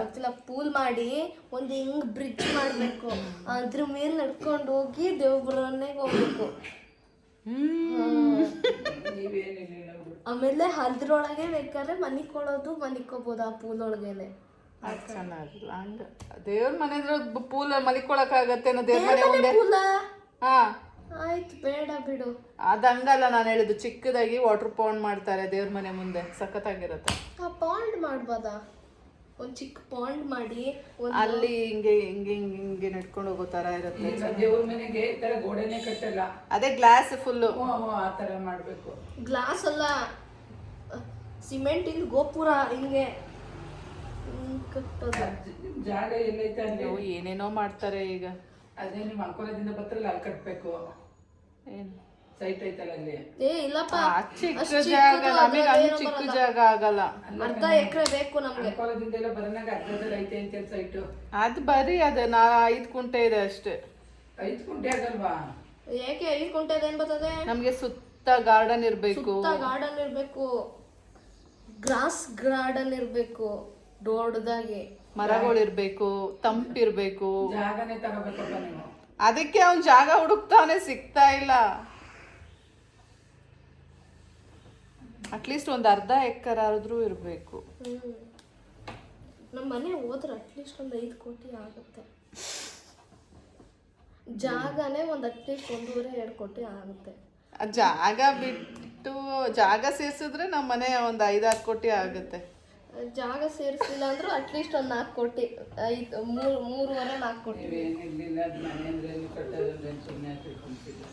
ಪೂಲ್ ಮಾಡಿ ಒಂದು ಹಿಂಗ್ ಬ್ರಿಡ್ಜ್ ಮಾಡ್ಬೇಕು, ಅದ್ರ ಮೇಲೆ ನಡ್ಕೊಂಡು ಹೋಗಿ ದೇವ್ರ ಮನೆಗೆ ಹೋಗ್ಬೇಕು. ಆಮೇಲೆ ಅದ್ರೊಳಗೆ ಬೇಕಾದ್ರೆ ಮನಿಕೊಳ್ಳೋದು ಮನಿಕೋಬಹುದು ಆ ಪೂಲ್ ಒಳಗೇನೆ. ಚೆನ್ನಾಗಿಲ್ಲ ಹಂಗ ದೇವ್ರ ಮನೆ ಪೂಲ್ ಮಲಿಕೊಳಕ್ ಆಗತ್ತೇನೋ ದೇವ್ರ ಮನೆ ಮುಂದೆ. ಪೂಲ ಹಾ ಆಯ್ತು ಬೇಡ ಬಿಡು. ಅದ್ ಹಂಗಲ್ಲ ನಾನು ಹೇಳಿದ್ದು, ಚಿಕ್ಕದಾಗಿ ವಾಟರ್ ಪಾಂಡ್ ಮಾಡ್ತಾರೆ ದೇವ್ರ ಮನೆ ಮುಂದೆ, ಸಖತ್ತಾಗಿರತ್ತೆ. ಆ ಪಾಂಡ್ ಮಾಡ್ಬೋದಾ? ಒಂದ್ ಚಿಕ್ಕ ಪಾಂಡ್ ಮಾಡಿ ಅಲ್ಲಿ ಹಿಂಗೆ ಹಿಂಗೆ ಹಿಂಗೆ ಹಿಂಗೆ ನಡ್ಕೊಂಡು ಹೋಗೋ ತರ ಇರುತ್ತೆ. ದೇವ್ರ ಮನೆಗೆ ಈ ತರ ಗೋಡೆನೆ ಕಟ್ಟಲ್ಲ, ಅದೇ ಗ್ಲಾಸ್ ಫುಲ್ಲು ಆ ತರ ಮಾಡ್ಬೇಕು. ಗ್ಲಾಸ್ ಅಲ್ಲ, ಸಿಮೆಂಟ್ ಇಲ್ಲಿ ಗೋಪುರ ಹಿಂಗೆ ಕಟ್ಟೋದು. ಜಾಗ ಎಲ್ಲೈತೆ ಅಲ್ಲಿ ಏನೇನೋ ಮಾಡ್ತಾರೆ ಈಗ. ಅದೇ ನಿಮ್ಮ ಅಂಕೋಲದಿಂದ ಬತ್ರಲ್ಲ ಅಲ್ಲಿ ಕಟ್ಬೇಕು. ಏನು ಸೈಟ್ ಐತಲ್ಲ ಅಲ್ಲಿ. ಏ ಇಲ್ಲಪ್ಪ, ಚಿಕ್ಕ ಜಾಗ, ನಮಗೆ ಅಲ್ಲಿ ಚಿಕ್ಕ ಜಾಗ ಆಗಲ್ಲ. ಅರ್ಧ ಎಕರೆ ಬೇಕು ನಮ್ಗೆ. ಅಂಕೋಲದಿಂದ ಎಲ್ಲ ಬರೋನಾಗ ಅರ್ಧದಲ್ಲಿ ಐತೆ ಅಂತ ಸೈಟ್. ಅದು ಬರೀ ಅದು 5 ಕುಂಟೆ ಇದೆ ಅಷ್ಟೇ. 5 ಕುಂಟೆ ಆಗಲ್ವಾ? ಏಕೆ 5 ಕುಂಟೆ ಏನ್ ಬರ್ತದೆ? ನಮ್ಗೆ ಸುತ್ತ ಗಾರ್ಡನ್ ಇರ್ಬೇಕು, ಗಾರ್ಡನ್ ಇರ್ಬೇಕು, ಗ್ರಾಸ್ ಗಾರ್ಡನ್ ಇರ್ಬೇಕು, ದೊಡ್ಡದಾಗಿ ಮರಗಳಿರ್ಬೇಕು, ತಂಪಿರ್ಬೇಕು. ಜಾಗನೇ ತಗೋಬೇಕಪ್ಪ ನೀವು. ಅದಕ್ಕೆ ಅವ್ನ್ ಜಾಗ ಹುಡುಕ್ತಾನೆ, ಸಿಗ್ತಾ ಇಲ್ಲ. ಅಟ್ಲೀಸ್ಟ್ ಒಂದು ಅರ್ಧ ಎಕರೆ ಆದ್ರೂ ಇರ್ಬೇಕು. ನಮ್ಮ ಮನೆ ಹೋದ್ರೆ ಅಟ್ಲೀಸ್ಟ್ ಒಂದು 5 ಕೋಟಿ ಆಗುತ್ತೆ. ಜಾಗನೇ ಒಂದು ಅಟ್ಲೀಸ್ಟ್ 1.5-2 ಕೋಟಿ ಆಗುತ್ತೆ. ಜಾಗ ಬಿಟ್ಟು ಜಾಗ ಸೇರ್ಸಿದ್ರೆ ನಮ್ಮ ಮನೆ ಒಂದು 5-6 ಕೋಟಿ ಆಗುತ್ತೆ. ಜಾಗ ಸೇರಿಸಿಲ್ಲ ಅಂದ್ರೂ ಅಟ್ಲೀಸ್ಟ್ ಒಂದು 4 ಕೋಟಿ, 3.5-4 ಕೋಟಿ. ನೀವೇನಿರ್ಲಿಲ್ಲ ಅದು ಮನೆ ಅಂದ್ರೆ ಕಟ್ಟೋದ್ರೆ ಸುಮ್ಮನೆ ತಿಳ್ಕೊಂತಿದ್ದೆ.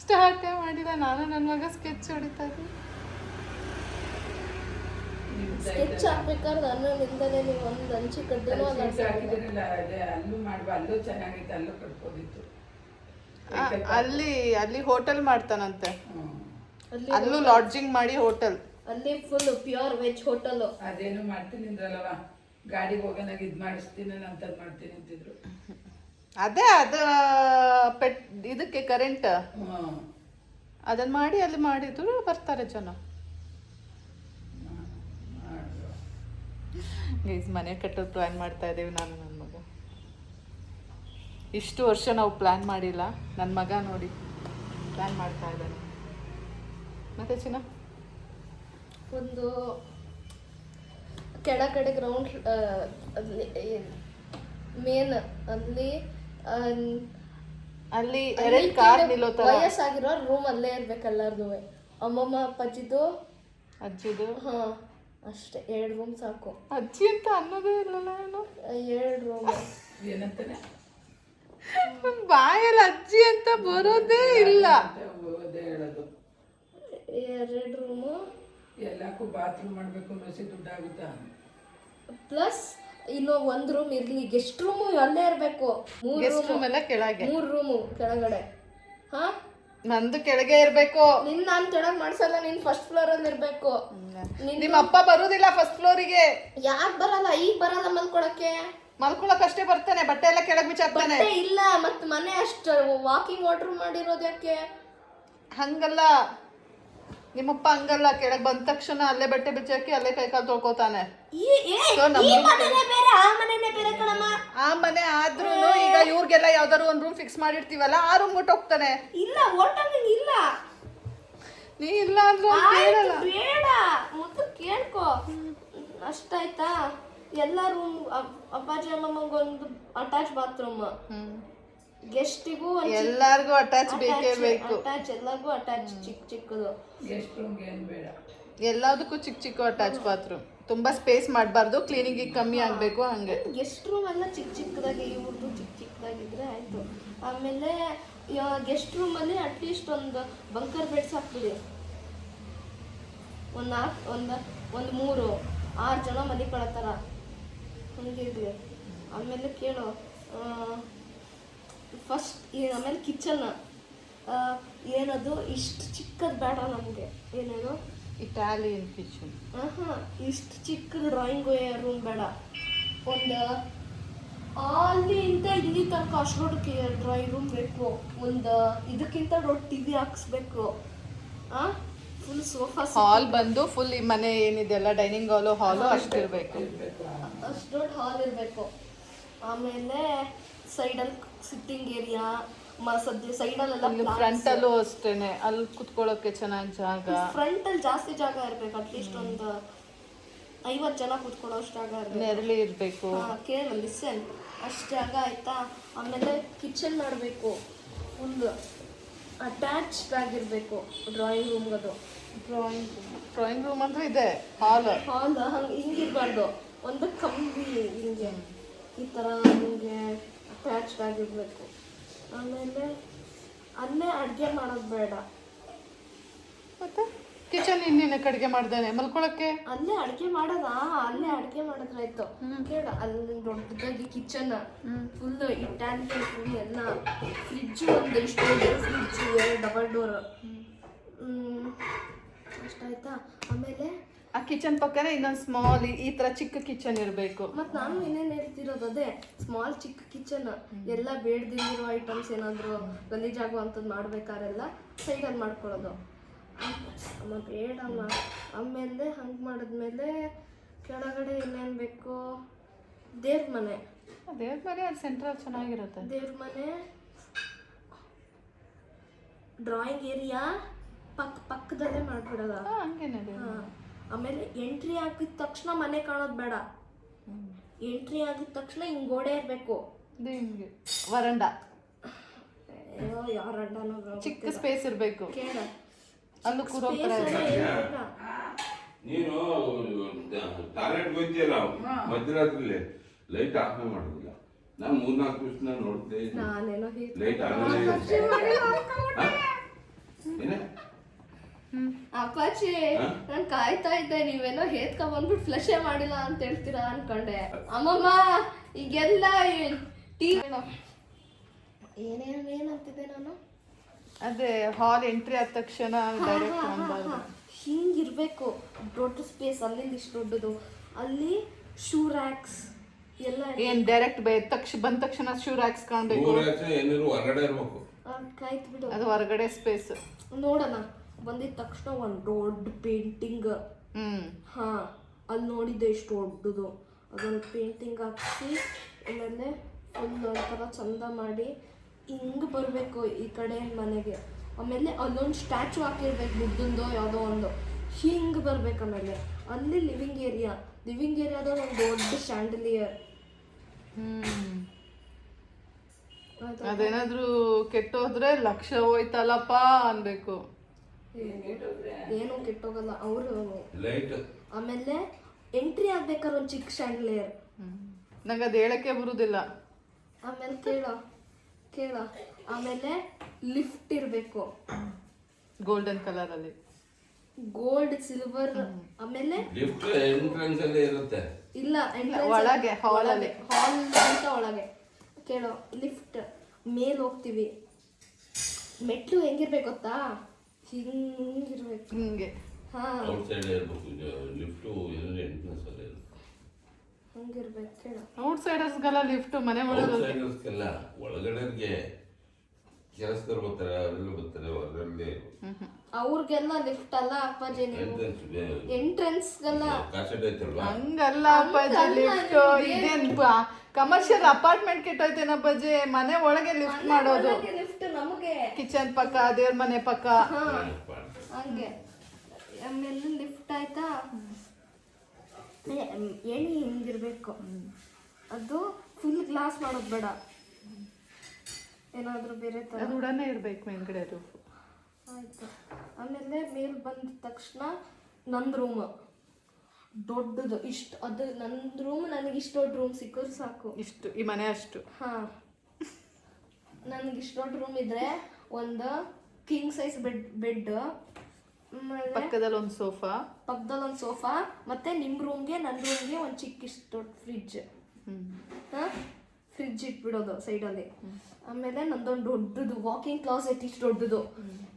ಸ್ಟಾರ್ಟೇ ಮಾಡಿಲ್ಲ, ನಾನು ನನ್ನ ಮಗ ಸ್ಕೆಚ್ ಹೊಡಿತಾ ಇದ್ದೆ. ಸ್ಕೆಚ್ ಹಾಕ್ಬೇಕಾದ್ರೆ ನನ್ನ ನಿಂದಲೇ ನೀವು ಒಂದು ಹಂಚಿ ಕಡ್ಡಿನೂ ಹಾಕಿದ್ರಲ್ಲ, ಅದೇ ಅಲ್ಲೂ ಮಾಡುವ, ಅಲ್ಲೂ ಚೆನ್ನಾಗಿತ್ತು, ಅಲ್ಲೂ ಕಟ್ಬೋದಿತ್ತು. ಅಲ್ಲಿ ಹೋಟೆಲ್ ಮಾಡ್ತಾನಂತೆ, ಅಲ್ಲೂ ಲಾಡ್ಜಿಂಗ್ ಮಾಡಿ ಹೋಟೆಲ್. ಅಲ್ಲಿ ಫುಲ್ ಪ್ಯೂರ್ ವೆಜ್ ಹೋಟೆಲ್. ಅದೇನು ಮಾಡ್ತೀನಿ ಅಂದ್ರಲ್ಲವ, ಗಾಡಿಗೆ ಹೋಗೋನಾಗ ಇದು ಮಾಡಿಸ್ತೀನಿ ಅಂತದ್ ಮಾಡ್ತೀನಿ ಅಂತಿದ್ರು. ಅದೇ ಅದು ಇದಕ್ಕೆ ಕರೆಂಟ್ ಅದನ್ನ ಮಾಡಿ ಅಲ್ಲಿ ಮಾಡಿದ್ರು ಬರ್ತಾರೆ ಜನ. ಗೈಸ್ ಮನೆ ಕಟ್ಟೋದು ಪ್ಲ್ಯಾನ್ ಮಾಡ್ತಾ ಇದ್ದೀವಿ ನಾನು ನನ್ನ ಮಗ. ಇಷ್ಟು ವರ್ಷ ನಾವು ಪ್ಲ್ಯಾನ್ ಮಾಡಿಲ್ಲ, ನನ್ನ ಮಗ ನೋಡಿ ಪ್ಲ್ಯಾನ್ ಮಾಡ್ತಾ ಇದ್ದಾನೆ. ಮತ್ತೆ ಚಿನ್ನ ಒಂದು ಕೆಳಗಡೆ ಗ್ರೌಂಡ್ ಮೇನ್ ಅಲ್ಲಿ 2 ಕಾರ್ ನಿಲ್ಲೋ ತರ, ವಯಸ್ಸಾಗಿರೋ ರೂಮ್ ಅಲ್ಲೇ ಇರ್ಬೇಕು ಎಲ್ಲಾರ್ದು. ಅಮ್ಮಮ್ಮ ಅಪ್ಪಾಜಿದು ಅಜ್ಜಿದು. ಹಾ ಅಷ್ಟೇ, 2 ರೂಮ್ ಸಾಕು. ಅಜ್ಜಿ ಅಂತ ಅನ್ನೋದೇ ಇಲ್ಲಲ್ಲ ಏನು. 2 ರೂಮ್ ಏನಂತಾನೆ ಬಾಯಲ್ಲಿ ಅಜ್ಜಿ ಅಂತ ಬರೋದೇ ಇಲ್ಲ. ಅದೇ ಹೇಳೋದು, 2 ರೂಮು ಎಲ್ಲಕ್ಕೂ ಬಾತ್ರೂಮ್ ಮಾಡ್ಬೇಕು ಅನ್ನೋಸಿ ದುಡ್ಡಾಗುತ್ತಾ. ಪ್ಲಸ್ ಇನ್ನು 1 ರೂಮ್ ಇರ್ಲಿ, ಗೆಸ್ಟ್ ರೂಮು ಅಲ್ಲೇ ಇರ್ಬೇಕು. 3 ರೂಮ್ ಎಲ್ಲ ಕೆಳಗೆ, 3 ರೂಮು ಕೆಳಗಡೆ. ಹಾ ನಂದು ಕೆಳಗೆ ಇರ್ಬೇಕು. ನಾನು ಕೆಳಗೆ ಮಾಡ್ಸಲ್ಲ, ನೀನ್ ಫಸ್ಟ್ ಫ್ಲೋರ್ ಅಲ್ಲಿ ಇರ್ಬೇಕು. ನಿಮ್ಮ ಅಪ್ಪ ಬರುದಿಲ್ಲ ಫಸ್ಟ್ ಫ್ಲೋರಿಗೆ. ಯಾಕೆ ಬರಲ್ಲ? ಈಗ ಬರಲ್ಲ ಮಲ್ಕೊಳಕ್ಕೆ. ಮಲ್ಕೊಳಕ್ ಅಷ್ಟೇ ಬರ್ತಾನೆ, ಬಟ್ಟೆ ಎಲ್ಲ ಕೆಳಗೆ ಬಿಚ್ಚಾಕ್ತಾನೆ. ಇಲ್ಲ ಮತ್ ಮನೆ ಅಷ್ಟು ವಾಕಿಂಗ್ ವಾಟರ್ ಮಾಡಿರೋದು ಯಾಕೆ? ಹಂಗಲ್ಲ ನಿಮ್ಮಪ್ಪ, ಹಂಗಲ್ಲ. ಕೆಳಗೆ ಬಂದ ತಕ್ಷಣ ಅಲ್ಲೇ ಬಟ್ಟೆ ಬಿಚ್ಚಾಕಿ ಅಲ್ಲೇ ಕೈಕಾಲು ತೊಳ್ಕೊತಾನೆ. ಆ ಮನೆ ಆದ್ರೂ ಈಗ ಇವ್ರಿಗೆಲ್ಲ ಯಾವ್ದಾದ್ರು ಒಂದ್ ರೂಮ್ ಫಿಕ್ಸ್ ಮಾಡಿರ್ತೀವಲ್ಲ, ಆ ರೂಮ್ ಬಿಟ್ಟು ಹೋಗ್ತಾನೆ. ಇಲ್ಲ ಹೋಟೆಲ್ ಇಲ್ಲ, ನೀ ಇಲ್ಲ ಅಂದ್ರೂ ಕೇಳಲ್ಲ. ಬೇಡ ಮೊದಲು ಕೇಳ್ಕೊ ಅಷ್ಟಾಯ್ತಾ. ಎಲ್ಲ ರೂಮ್ ಅಪ್ಪಾಜಿ ಅಮ್ಮಮ್ಮಗೊಂದು ಅಟ್ಯಾಚ್ ಬಾತ್ರೂಮ್, ಗೆಸ್ಟಿಗೂ ಎಲ್ಲಾರ್ಗು ಅಟ್ಯಾಚ್ ಬೇಕೇ ಬೇಕು. ಅಟ್ಯಾಚ್ ಎಲ್ಲರಿಗೂ ಅಟ್ಯಾಚ್ ಚಿಕ್ಕದು. ಗೆಸ್ಟ್ ರೂಮ್ಗೆ ಏನು ಬೇಡ, ಎಲ್ಲದಕ್ಕೂ ಚಿಕ್ಕ ಅಟ್ಯಾಚ್ ಬಾತ್ರೂಮ್. ತುಂಬಾ ಸ್ಪೇಸ್ ಮಾಡಬಾರ್ದು, ಕ್ಲೀನಿಂಗ್ ಕಮ್ಮಿ ಆಗ್ಬೇಕು. ಹಂಗೆ ಗೆಸ್ಟ್ ರೂಮ್ ಎಲ್ಲ ಚಿಕ್ಕದಾಗಿ, ಇವ್ರದ್ದು ಚಿಕ್ಕದಾಗಿದ್ರೆ ಆಯ್ತು. ಆಮೇಲೆ ಗೆಸ್ಟ್ ರೂಮಲ್ಲಿ ಅಟ್ಲೀಸ್ಟ್ ಒಂದು ಬಂಕರ್ ಬೆಡ್ಸ್ ಹಾಕ್ಬಿಡಿ. ಒಂದು 3-6 ಜನ ಮಲಿಕೊಳ್ಳೋ ಹಂಗಿರ್ಲಿ. ಆಮೇಲೆ ಕೇಳು ಫಸ್ಟ್, ಆಮೇಲೆ ಏನದು ಇಷ್ಟು ಚಿಕ್ಕದು ಬೇಡ ನಮಗೆ. ಏನೇನು ಇಟಾಲಿಯನ್ ಕಿಚನ್. ಇಷ್ಟು ಚಿಕ್ಕ ಡ್ರಾಯಿಂಗ್ ರೂಮ್ ಬೇಡ. ಒಂದು ಅಲ್ಲಿಂದ ಇಲ್ಲಿ ತನಕ ಅಷ್ಟು ದೊಡ್ಡ ಡ್ರಾಯಿಂಗ್ ರೂಮ್ ಬೇಕು. ಒಂದು ಇದಕ್ಕಿಂತ ದೊಡ್ಡ ಟಿವಿ ಹಾಕ್ಸ್ಬೇಕು. ಫುಲ್ ಸೋಫಾ ಹಾಲ್ ಬಂದು ಫುಲ್ ಈ ಮನೆ ಏನಿದೆ ಅಲ್ಲ, ಡೈನಿಂಗ್ ಹಾಲು ಅಷ್ಟಿರ್ಬೇಕು. ಅಷ್ಟು ದೊಡ್ಡ ಹಾಲ್ ಇರಬೇಕು. ಆಮೇಲೆ ಸೈಡಲ್ಲಿ ಸಿಟ್ಟಿಂಗ್ ಏರಿಯಾ, ಸೈಡಲ್ಲೆಲ್ಲ ಫ್ರಂಟ್ ಅಲ್ಲೂ ಅಷ್ಟೇನೆ, ಅಲ್ಲಿ ಕುತ್ಕೊಳ್ಳೋಕೆ ಚೆನ್ನಾಗಿ ಜಾಗ. ಫ್ರಂಟ್ ಅಲ್ಲಿ ಜಾಸ್ತಿ ಜಾಗ ಇರ್ಬೇಕು. ಅಟ್ಲೀಸ್ಟ್ ಒಂದು 50 ಜನ ಕುತ್ಕೊಳ್ಳೋ ಅಷ್ಟು ಜಾಗ ಇರಬೇಕು. ನೆರಳಿ ಇರಬೇಕು. ಕೇಳ ಲಿಸನ್, ಅಷ್ಟು ಜಾಗ ಆಯ್ತಾ. ಆಮೇಲೆ ಕಿಚನ್ ಮಾಡಬೇಕು. ಫುಲ್ ಅಟ್ಯಾಚ್ಡ್ ಆಗಿರ್ಬೇಕು ಡ್ರಾಯಿಂಗ್ ರೂಮ್ಗದು. ಡ್ರಾಯಿಂಗ್ ರೂಮ್ ಅಂದ್ರೆ ಇದೆ ಹಾಲ್ ಹಂಗೆ ಹಿಂಗಿರ್ಬಾರ್ದು. ಒಂದು ಕಂಬಿ ಹಿಂಗೆ ಈ ಥರ ಹಿಂಗೆ ಅಟ್ಯಾಚ್ಡ್ ಆಗಿರ್ಬೇಕು. ಆಮೇಲೆ ಅಲ್ಲೇ ಅಡುಗೆ ಮಾಡೋದು ಬೇಡ. ಮತ್ತೆ ಕಿಚನ್ ಇನ್ನೇನಕ್ಕೆ ಅಡುಗೆ ಮಾಡ್ದೇನೆ ಮಲ್ಕೊಳಕ್ಕೆ? ಅಲ್ಲೇ ಅಡುಗೆ ಮಾಡೋದಾ? ಅಲ್ಲೇ ಅಡುಗೆ ಮಾಡಿದ್ರಾಯ್ತು. ಕೇಳ, ಅಲ್ಲಿ ದೊಡ್ಡದಾಗಿ ಕಿಚನ್ ಫುಲ್ ಇಟಾಲಿಯನ್ ಫುಲ್ ಎಲ್ಲ. ಫ್ರಿಜ್ಜು ಒಂದು ಇಷ್ಟು ಫ್ರಿಜ್ಜು, 2 ಡಬಲ್ ಡೋರ್. ಅಷ್ಟಾಯ್ತಾ. ಆಮೇಲೆ ಆ ಕಿಚನ್ ಪಕ್ಕನೇ ಇನ್ನೊಂದು ಸ್ಮಾಲ್ ಈ ತರ ಚಿಕ್ಕ ಕಿಚನ್ ಇರಬೇಕು. ಮತ್ತು ನಾನು ಇನ್ನೇನು ಹೇಳ್ತಿರೋದು ಅದೇ ಸ್ಮಾಲ್ ಚಿಕ್ಕ ಕಿಚನ್. ಎಲ್ಲ ಬೇಡದಿರೋ ಐಟಮ್ಸ್ ಏನಾದರೂ ಗಲೀಜಾಗುವಂಥದ್ದು ಮಾಡ್ಬೇಕಾರೆಲ್ಲ ಸೈಡಲ್ಲಿ ಮಾಡ್ಕೊಳ್ಳೋದು. ಅಮ್ಮ ಬೇಡಮ್ಮ. ಆಮೇಲೆ ಹಂಗೆ ಮಾಡಿದ್ಮೇಲೆ ಕೆಳಗಡೆ ಏನೇನು ಬೇಕು? ದೇವ್ರ ಮನೆ. ದೇವ್ರ ಮನೆ ಅದು ಸೆಂಟ್ರಲ್ ಚೆನ್ನಾಗಿರುತ್ತೆ. ದೇವ್ರ ಮನೆ, ಡ್ರಾಯಿಂಗ್ ಏರಿಯಾ ಪಕ್ಕದಲ್ಲೇ ಮಾಡ್ಬಿಡೋದ. ಹಂಗೇನೆ. ಆಮೇಲೆ ಎಂಟ್ರಿ ಆಗಿದ ತಕ್ಷಣ ಮನೆ ಕಾಣೋದು ಬೇಡ. ಎಂಟ್ರಿ ಆಗಿದ ತಕ್ಷಣ ಹಿಂಗೆ ಗೋಡೆ ಇರಬೇಕು. ಹಿಂಗೆ ವರಂಡ, ಅಯ್ಯೋ ಯಾರ ಅಡ್ಡನೋ ಚಿಕ್ಕ ಸ್ಪೇಸ್ ಇರಬೇಕು. ಕೇಳ, ಅಲ್ಲೂ ಕೂರೋ ನೀನು ಟಾಯ್ಲೆಟ್ ಹೋಗ್ತೀಯಲ್ಲ ಮಧ್ಯರಾತ್ರಿಲಿ ಲೈಟ್ ಆಫ್ ಮಾಡೋದಿಲ್ಲ. ನಾನು 3-4 ದಿವಸ ನೋಡ್ತೇ ನಾನೇನೋ ಲೈಟ್ ಅಪ್ಪಾಚಿ, ನಾನು ಕಾಯ್ತಾ ಇದ್ದೆ ನೀವೇನೋ ಹೇತ್ಕ ಬಂದ್ಬಿಟ್ಟು ಫ್ಲಶೇ ಮಾಡಿಲ್ಲ ಅಂತ ಹೇಳ್ತೀರಾ ಅನ್ಕೊಂಡೆ. ಅಮ್ಮಮ್ಮ ಈಗೆಲ್ಲ ಟೀ ಏನಂತಿದ್ದೆ ನಾನು? ಅದೇ ಹಾಲ್ ಎಂಟ್ರಿ ಆದ ತಕ್ಷಣ ಹಿಂಗಿರ್ಬೇಕು ದೊಡ್ಡ ಸ್ಪೇಸ್. ಅಲ್ಲಿಂದ ಇಷ್ಟು ದೊಡ್ಡದು. ಅಲ್ಲಿ ಶೂ ರ್ಯಾಕ್ಸ್ ಎಲ್ಲ ಏನ್ ಡೈರೆಕ್ಟ್ ಬಂದ ತಕ್ಷಣ ಶೂ ರ್ಯಾಕ್ಸ್ ಕಾಣ್ಬೇಕು. ಹೊರಗಡೆ ಇರ್ಬೇಕು. ಕಾಯ್ತು ಬಿಡು, ಅದು ಹೊರಗಡೆ ಸ್ಪೇಸ್ ನೋಡೋಣ. ಬಂದಿದ ತಕ್ಷಣ ಒಂದು ದೊಡ್ಡ ಪೇಂಟಿಂಗ್. ಅಲ್ಲಿ ನೋಡಿದ್ದೆ ಇಷ್ಟು ದೊಡ್ಡದು. ಅದೊಂದು ಪೇಂಟಿಂಗ್ ಹಾಕಿಸಿ ಆಮೇಲೆ ಫುಲ್ ಒಂಥರ ಚಂದ ಮಾಡಿ ಹಿಂಗೆ ಬರಬೇಕು ಈ ಕಡೆ ಮನೆಗೆ. ಆಮೇಲೆ ಅಲ್ಲೊಂದು ಸ್ಟ್ಯಾಚು ಹಾಕಿರ್ಬೇಕು ಬುದ್ಧಂದು ಯಾವುದೋ ಒಂದು. ಹಿಂಗೆ ಬರ್ಬೇಕು. ಆಮೇಲೆ ಅಲ್ಲಿ ಲಿವಿಂಗ್ ಏರಿಯಾದಾಗ ಒಂದು ದೊಡ್ಡ ಶ್ಯಾಂಡಲಿಯರ್. ಅದೇನಾದ್ರೂ ಕೆಟ್ಟೋದ್ರೆ ಲಕ್ಷ ಹೋಯ್ತಲ್ಲಪ್ಪ ಅನ್ಬೇಕು. ಏನು ಕೆಟ್ಟೋಗಲ್ಲ ಅವರು. ಲೈಟ್. ಆಮೇಲೆ ಎಂಟ್ರಿ ಆಗ್ಬೇಕಾದ್ರೆ ಒಂದು ಚಿಕ್ಕ ಶ್ಯಾಂಡಲಿಯರ್. ನಂಗೆ ಅದು ಹೇಳಕ್ಕೆ ಬರುದಿಲ್ಲ. ಆಮೇಲೆ ಕೇಳ ಆಮೇಲೆ ಲಿಫ್ಟ್ ಇರಬೇಕು ಗೋಲ್ಡನ್ ಕಲರ್ ಅಲ್ಲಿ, ಗೋಲ್ಡ್ ಸಿಲ್ವರ್. ಆಮೇಲೆ ಲಿಫ್ಟ್ ಎಂಟ್ರೆನ್ಸ್ ಅಲ್ಲಿ ಇರುತ್ತೆ. ಇಲ್ಲ, ಒಳಗೆ ಹಾಲ್ ಅಲ್ಲಿ, ಹಾಲ್ ಅಂತ ಒಳಗೆ. ಕೇಳೋ, ಲಿಫ್ಟ್ ಮೇಲ್ ಹೋಗ್ತೀವಿ. ಮೆಟ್ಲು ಹೆಂಗಿರ್ಬೇಕು ಗೊತ್ತಾ? ಹಿಂಗಿರ್ಬೇಕು. ಹಿಂಗೆ ಔಟ್ ಸೈಡ್ ಇರಬೇಕು ಲಿಫ್ಟ್. ಎಲ್ಲಿ ಎಂಟ್ರೆನ್ಸ್ ಅಲ್ಲಿ ಹಂಗಿರ್ಬೇಕು. ಕೇಳ, ಔಟ್ ಸೈಡರ್ಸ್ಗೆಲ್ಲ ಲಿಫ್ಟ್ ಮನೆ ಒಳಗಡೆಲ್ಲ ಒಳಗಡೆಗೆ ಕೆಲಸದವ್ರು ಬರ್ತಾರೆ, ಅವರೆಲ್ಲ ಬರ್ತಾರೆ ಹೊರಗಡೆ. ಅವ್ರಿಗೆಲ್ಲ ಲಿಫ್ಟ್ ಅಲ್ಲ ಅಪ್ಪಾಜಿ. ಎಂಟ್ರೆನ್ಸ್ಗೆಲ್ಲ ಹಂಗಲ್ಲ ಅಪ್ಪಾಜಿ. ಲಿಫ್ಟ್ ಇದೇನ್ ಕಮರ್ಷಿಯಲ್ ಅಪಾರ್ಟ್ಮೆಂಟ್ ಕೆಟ್ಟೋಯ್ತೇನಪ್ಪಾಜಿ. ಮನೆ ಒಳಗೆ ಲಿಫ್ಟ್ ಮಾಡೋದು. ಲಿಫ್ಟ್ ನಮಗೆ ಕಿಚನ್ ಪಕ್ಕ, ದೇವ್ರ ಮನೆ ಪಕ್ಕ ಹಂಗೆ. ಆಮೇಲೆ ಲಿಫ್ಟ್ ಆಯ್ತಾ, ಎಣ್ಣೆ ಹಿಂಗಿರ್ಬೇಕು. ಅದು ಫುಲ್ ಗ್ಲಾಸ್ ಮಾಡೋದು ಬೇಡ, ಏನಾದರೂ ಬೇರೆ ಥರ ಅದು ಉಡನೆ ಇರ್ಬೇಕು ಮೇಲ್ಗಡೆ ಅದು. ಆಯ್ತು. ಆಮೇಲೆ ಮೇಲೆ ಬಂದ ತಕ್ಷಣ ನಂದು ರೂಮ್ ದೊಡ್ಡದು ಇಷ್ಟು. ಅದು ನಂದು ರೂಮ್. ನನಗೆ ಇಷ್ಟು ದೊಡ್ಡ ರೂಮ್ ಸಿಕ್ಕಿದ್ರೆ ಸಾಕು. ಇಷ್ಟು ಈ ಮನೆ ಅಷ್ಟು. ನನಗೆ ಇಷ್ಟು ದೊಡ್ಡ ರೂಮ್ ಇದ್ರೆ ಒಂದು ಕಿಂಗ್ ಸೈಜ್ ಬೆಡ್, ಪಕ್ಕದಲ್ಲಿ ಒಂದು ಸೋಫಾ, ಮತ್ತೆ ನಿಮ್ಮ ರೂಮ್ಗೆ ನನ್ನ ರೂಮ್ಗೆ ಒಂದು ಚಿಕ್ಕ ಇಷ್ಟು ದೊಡ್ಡ ಫ್ರಿಜ್. ಫ್ರಿಡ್ಜ್ ಇಟ್ಬಿಡೋದು ಸೈಡಲ್ಲಿ. ಆಮೇಲೆ ನಂದೊಂದು ದೊಡ್ಡದು ವಾಕಿಂಗ್ ಕ್ಲಾಸೆಟ್, ಇಷ್ಟು ದೊಡ್ಡದು.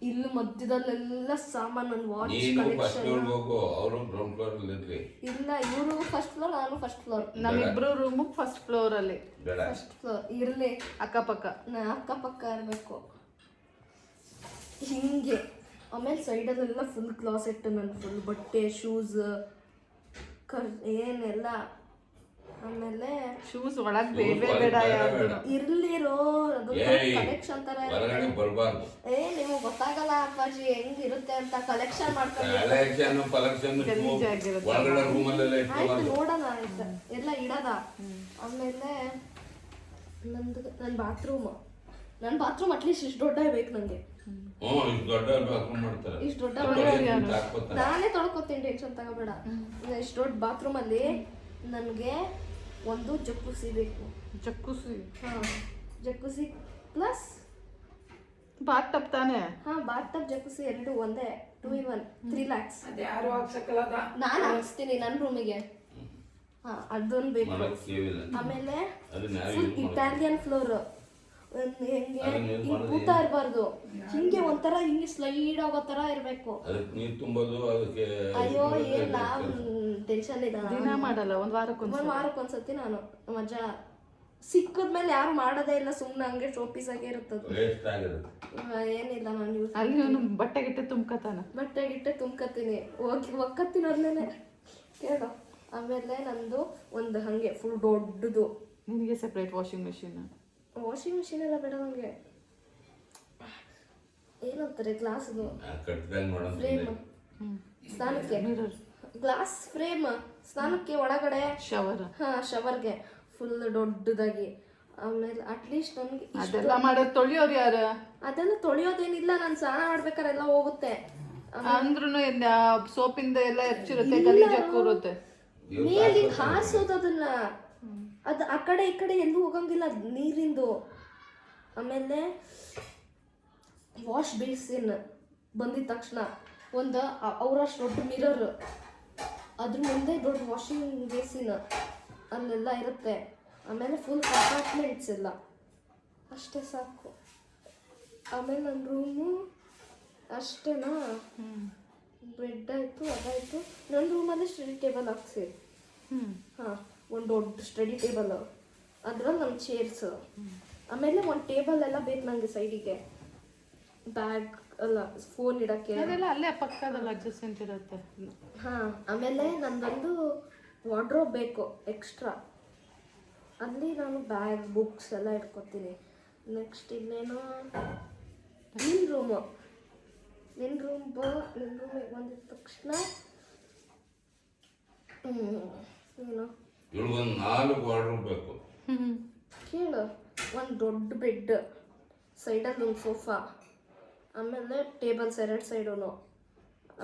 ಇಲ್ಲಿ ಮಧ್ಯದಲ್ಲೆಲ್ಲ ಸಾಮಾನು, ನನ್ನ ವಾಚ್ ಕಲೆಕ್ಷನ್. ಇಲ್ಲ, ಇವರು ಫಸ್ಟ್ ಫ್ಲೋರ್, ನಾನು ಫಸ್ಟ್ ಫ್ಲೋರ್. ನಮ್ಮಿಬ್ರು ರೂಮು ಫಸ್ಟ್ ಫ್ಲೋರ್ ಅಲ್ಲಿ. ಫಸ್ಟ್ ಫ್ಲೋರ್ ಇರ್ಲಿ, ಅಕ್ಕಪಕ್ಕ ಅಕ್ಕಪಕ್ಕ ಇರಬೇಕು ಹಿಂಗೆ. ಆಮೇಲೆ ಸೈಡಲ್ಲೆಲ್ಲ ಫುಲ್ ಕ್ಲಾಸೆಟ್, ನನ್ನ ಫುಲ್ ಬಟ್ಟೆ, ಶೂಸ್, ಏನೆಲ್ಲ. ಆಮೇಲೆ ಶೂಸ್ ಒಳಗ್ ಬೇಡವೇ ಬೇಡ ಯಾವ್ದು. ಇರ್ಲಿರೋ ಅದು ಕಲೆಕ್ಷನ್ ತರ ನಿಮಗೆ ಗೊತ್ತಾಗಲ್ಲ ಅಪ್ಪಾಜಿ ಹೆಂಗಿರುತ್ತೆ ಅಂತ. ಕಲೆಕ್ಷನ್ ಮಾಡ್ಕೊಂಡು ಆಯ್ತು, ನೋಡೋಣ ಆಯ್ತು, ಎಲ್ಲ ಇಡದ. ಆಮೇಲೆ ನನ್ನ ಬಾತ್ರೂಮ್ ಅಟ್ಲೀಸ್ಟ್ ಇಷ್ಟು ದೊಡ್ಡ ಬೇಕು ನಂಗೆ. ಇಷ್ಟು ದೊಡ್ಡ ನಾನೇ ತೊಳ್ಕೊತೀನಿ, ಟೆನ್ಷನ್ ತಗೋಬೇಡ. ಇಷ್ಟು ದೊಡ್ಡ ಬಾತ್ರೂಮ್ ಅಲ್ಲಿ ನನಗೆ ಒಂದು ಜಕ್ಕುಸಿ ಬೇಕು. ಜಕ್ಕುಸಿ ಪ್ಲಸ್ ಬಾತ್ ಟಬ್ ತಾನೆ. ಬಾತ್ ಟಬ್ ಜಕ್ಕುಸಿ ಎರಡು ಒಂದೇ, 2 in 1, 3 lakhs. ಯಾರು ಹಾಕ್ಸಕ್ಕಲ್ಲ, ನಾನು ಹಾಕ್ಸ್ತೀನಿ ನನ್ನ ರೂಮಿಗೆ. ಅದೊಂದು ಬೇಕು. ಆಮೇಲೆ ಫುಲ್ ಇಟಾಲಿಯನ್ ಫ್ಲೋರ್, ಹೆಂಗೆ ಹಿಂಗೆ ಕೂತಾ ಇರಬಾರ್ದು, ಹಿಂಗೆ ಒಂಥರ ಹಿಂಗೆ ಸ್ಲೈಡ್ ಆಗೋ ತರ ಇರಬೇಕು. ಅಯ್ಯೋ ಏನ್ ನಾವು ಟೆನ್ಷನ್ ಇಲ್ಲ, ದಿನ ಮಾಡಲ್ಲ, ಒಂದ್ ವಾರಕ್ಕೊಂದ್ಸತಿ ನಾನು ಮಜಾ. ಸಿಕ್ಕದ್ಮೇಲೆ ಯಾರು ಮಾಡೋದೇ ಇಲ್ಲ, ಸುಮ್ಮನೆ ಹಂಗೆ ಶೋಪೀಸ್ ಆಗೇ ಇರುತ್ತದು. ಏನಿಲ್ಲ, ನಾನು ಯೂಸ್ ಅಲ್ಲಿ ಬಟ್ಟೆ ಗಿಟ್ಟೆ ತುಂಬ್ಕತ್ತೀನಿ, ಹೋಗಿ ಒಕ್ಕತ್ತೀನಿ ಅದ್ಮೇಲೆ ಕೇಳು. ಆಮೇಲೆ ನಂದು ಒಂದು ಹಂಗೆ ಫುಲ್ ದೊಡ್ಡದು. ನಿನಗೆ ಸೆಪ್ರೇಟ್ ವಾಷಿಂಗ್ ಮಿಷಿನ್ ಎಲ್ಲ ಬೇಡ ನನಗೆ. ಏನಂತಾರೆ ಗ್ಲಾಸ್ದು ಫ್ರೇಮ್ ಸ್ನಾನಕ್ಕೆ, ಗ್ಲಾಸ್ ಫ್ರೇಮ್ ಸ್ನಾನಕ್ಕೆ ಒಳಗಡೆ, ಶವರ್ಗೆ ಫುಲ್ ದೊಡ್ಡದಾಗಿ. ಆಮೇಲೆ ಅಟ್ಲೀಸ್ಟ್ ನನಗೆ ಅದೆಲ್ಲ ಮಾಡೋದು ತೊಳಿಯೋರು ಯಾರು? ಅದೆಲ್ಲ ತೊಳಿಯೋದೇನಿಲ್ಲ, ನಾನು ಸ್ನಾನ ಮಾಡ್ಬೇಕಾರೆ ಎಲ್ಲ ಹೋಗುತ್ತೆ. ಅಂದ್ರೂ ಸೋಪಿಂದ ಎಲ್ಲ ಹೆಚ್ಚಿರುತ್ತೆ, ಗಲೀಜಾಗಿ ಕೂರುತ್ತೆ. ಮೇಲೆ ಹಾರಿಸೋದು ಅದನ್ನ, ಅದು ಆ ಕಡೆ ಈ ಕಡೆ ಎಲ್ಲೂ ಹೋಗಂಗಿಲ್ಲ ನೀರಿಂದು. ಆಮೇಲೆ ವಾಶ್ ಬೇಸಿನ್ ಬಂದಿದ ತಕ್ಷಣ ಒಂದು ಅವರಷ್ಟು ದೊಡ್ಡ ಮಿರರ್, ಅದ್ರ ಮುಂದೆ ದೊಡ್ಡ ವಾಷಿಂಗ್ ಬೇಸಿನ್ ಅಲ್ಲೆಲ್ಲ ಇರುತ್ತೆ. ಆಮೇಲೆ ಫುಲ್ ಕಂಪಾರ್ಟ್ಮೆಂಟ್ಸ್ ಎಲ್ಲ, ಅಷ್ಟೇ ಸಾಕು. ಆಮೇಲೆ ನನ್ನ ರೂಮು ಅಷ್ಟೇನಾ, ಬೆಡ್ ಆಯಿತು, ಅದಾಯಿತು. ನನ್ನ ರೂಮಲ್ಲಿ ಸ್ಟಡಿ ಟೇಬಲ್ ಹಾಕ್ಸಿ. ಒಂದು ದೊಡ್ಡ ಸ್ಟಡಿ ಟೇಬಲ್, ಅದ್ರಲ್ಲಿ ನಮ್ಮ ಚೇರ್ಸ್. ಆಮೇಲೆ ಒಂದು ಟೇಬಲ್ ಎಲ್ಲ ಬೇಕು ನನಗೆ ಸೈಡಿಗೆ, ಬ್ಯಾಗ್ ಅಲ್ಲ ಫೋನ್ ಇಡಕ್ಕೆ ಅಲ್ಲೇ ಪಕ್ಕದಲ್ಲಿ ಅಡ್ಜಸ್ಟೆಂಟ್ ಇರುತ್ತೆ. ಆಮೇಲೆ ನಂದೊಂದು ವಾರ್ಡ್ರೋಬ್ ಬೇಕು ಎಕ್ಸ್ಟ್ರಾ, ಅಲ್ಲಿ ನಾನು ಬ್ಯಾಗ್ ಬುಕ್ಸ್ ಎಲ್ಲ ಇಟ್ಕೊತೀನಿ. ನೆಕ್ಸ್ಟ್ ಇನ್ನೇನು, ನಿನ್ನ ರೂಮಿಗೆ ಬಂದಿದ ತಕ್ಷಣ ಏನು 4 ವಾರ್ಡ್ರೋಬ್ ಬೇಕು. ಕೇಳು, ಒಂದು ದೊಡ್ಡ ಬೆಡ್, ಸೈಡಲ್ಲಿ ಒಂದು ಸೋಫಾ, ಆಮೇಲೆ ಟೇಬಲ್ಸ್ 2 ಸೈಡು,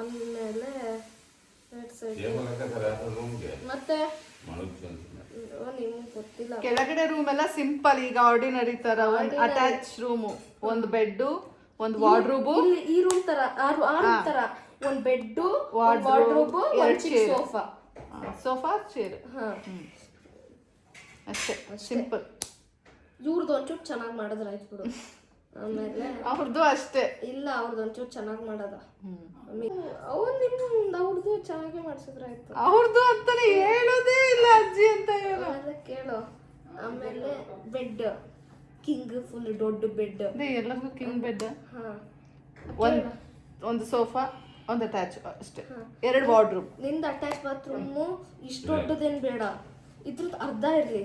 ಆಮೇಲೆ 2 ಸೈಡ್ ಮತ್ತೆ ನಿಮ್ಗೆ ಗೊತ್ತಿಲ್ಲ. ಕೆಳಗಡೆ ರೂಮ್ ಎಲ್ಲ ಸಿಂಪಲ್, ಈಗ ಆರ್ಡಿನರಿ ತರ. ಒಂದು ಅಟ್ಯಾಚ್ ರೂಮು, ಒಂದು ಬೆಡ್, ಒಂದು ವಾರ್ಡ್ರೋಬು. ಈ ರೂಮ್ ತರ, ಆ ರೂಮ್ ತರ ಒಂದು ಬೆಡ್, ವಾರ್ಡ್ರೋಬ್, ಒಂದು ಸೋಫಾ ಚೇರ್, ಅಷ್ಟೇ ಸಿಂಪಲ್. ಇವ್ರದ್ದು ಒಂಚೂರು ಚೆನ್ನಾಗಿ ಮಾಡಿದ್ರೆ ಆಯ್ತು ಬಿಡು. ಆಮೇಲೆ ಅವ್ರದ್ದು ಅಷ್ಟೇ ಇಲ್ಲ, ಅವ್ರದ್ದು ಒಂಚೂರು ಚೆನ್ನಾಗಿ ಮಾಡೋದ. ಅವ್ರದ್ದು ಚೆನ್ನಾಗಿ ಮಾಡಿಸಿದ್ರೆ ಆಯ್ತು. ಅವ್ರದ್ದು ಅಂತಾನೆ ಹೇಳೋದೇ ಇಲ್ಲ ಅಜ್ಜಿ ಅಂತ ಆಮೇಲೆ ಕೇಳು. ಆಮೇಲೆ ಬೆಡ್ ಕಿಂಗ್, ಫುಲ್ ದೊಡ್ಡ ಬೆಡ್, ಎಲ್ಲರಿಗೂ ಕಿಂಗ್ ಬೆಡ್. ಒಂದು ಸೋಫಾ, ಒಂದು ಅಟ್ಯಾಚ್ ಅಷ್ಟೇ, 2 ವಾರ್ಡ್ರೂಮ್. ನಿಂದು ಅಟ್ಯಾಚ್ ಬಾತ್ರೂಮು ಇಷ್ಟು ದೊಡ್ಡದೇನು ಬೇಡ, ಇದ್ರದ್ದು ಅರ್ಧ ಇರಲಿ.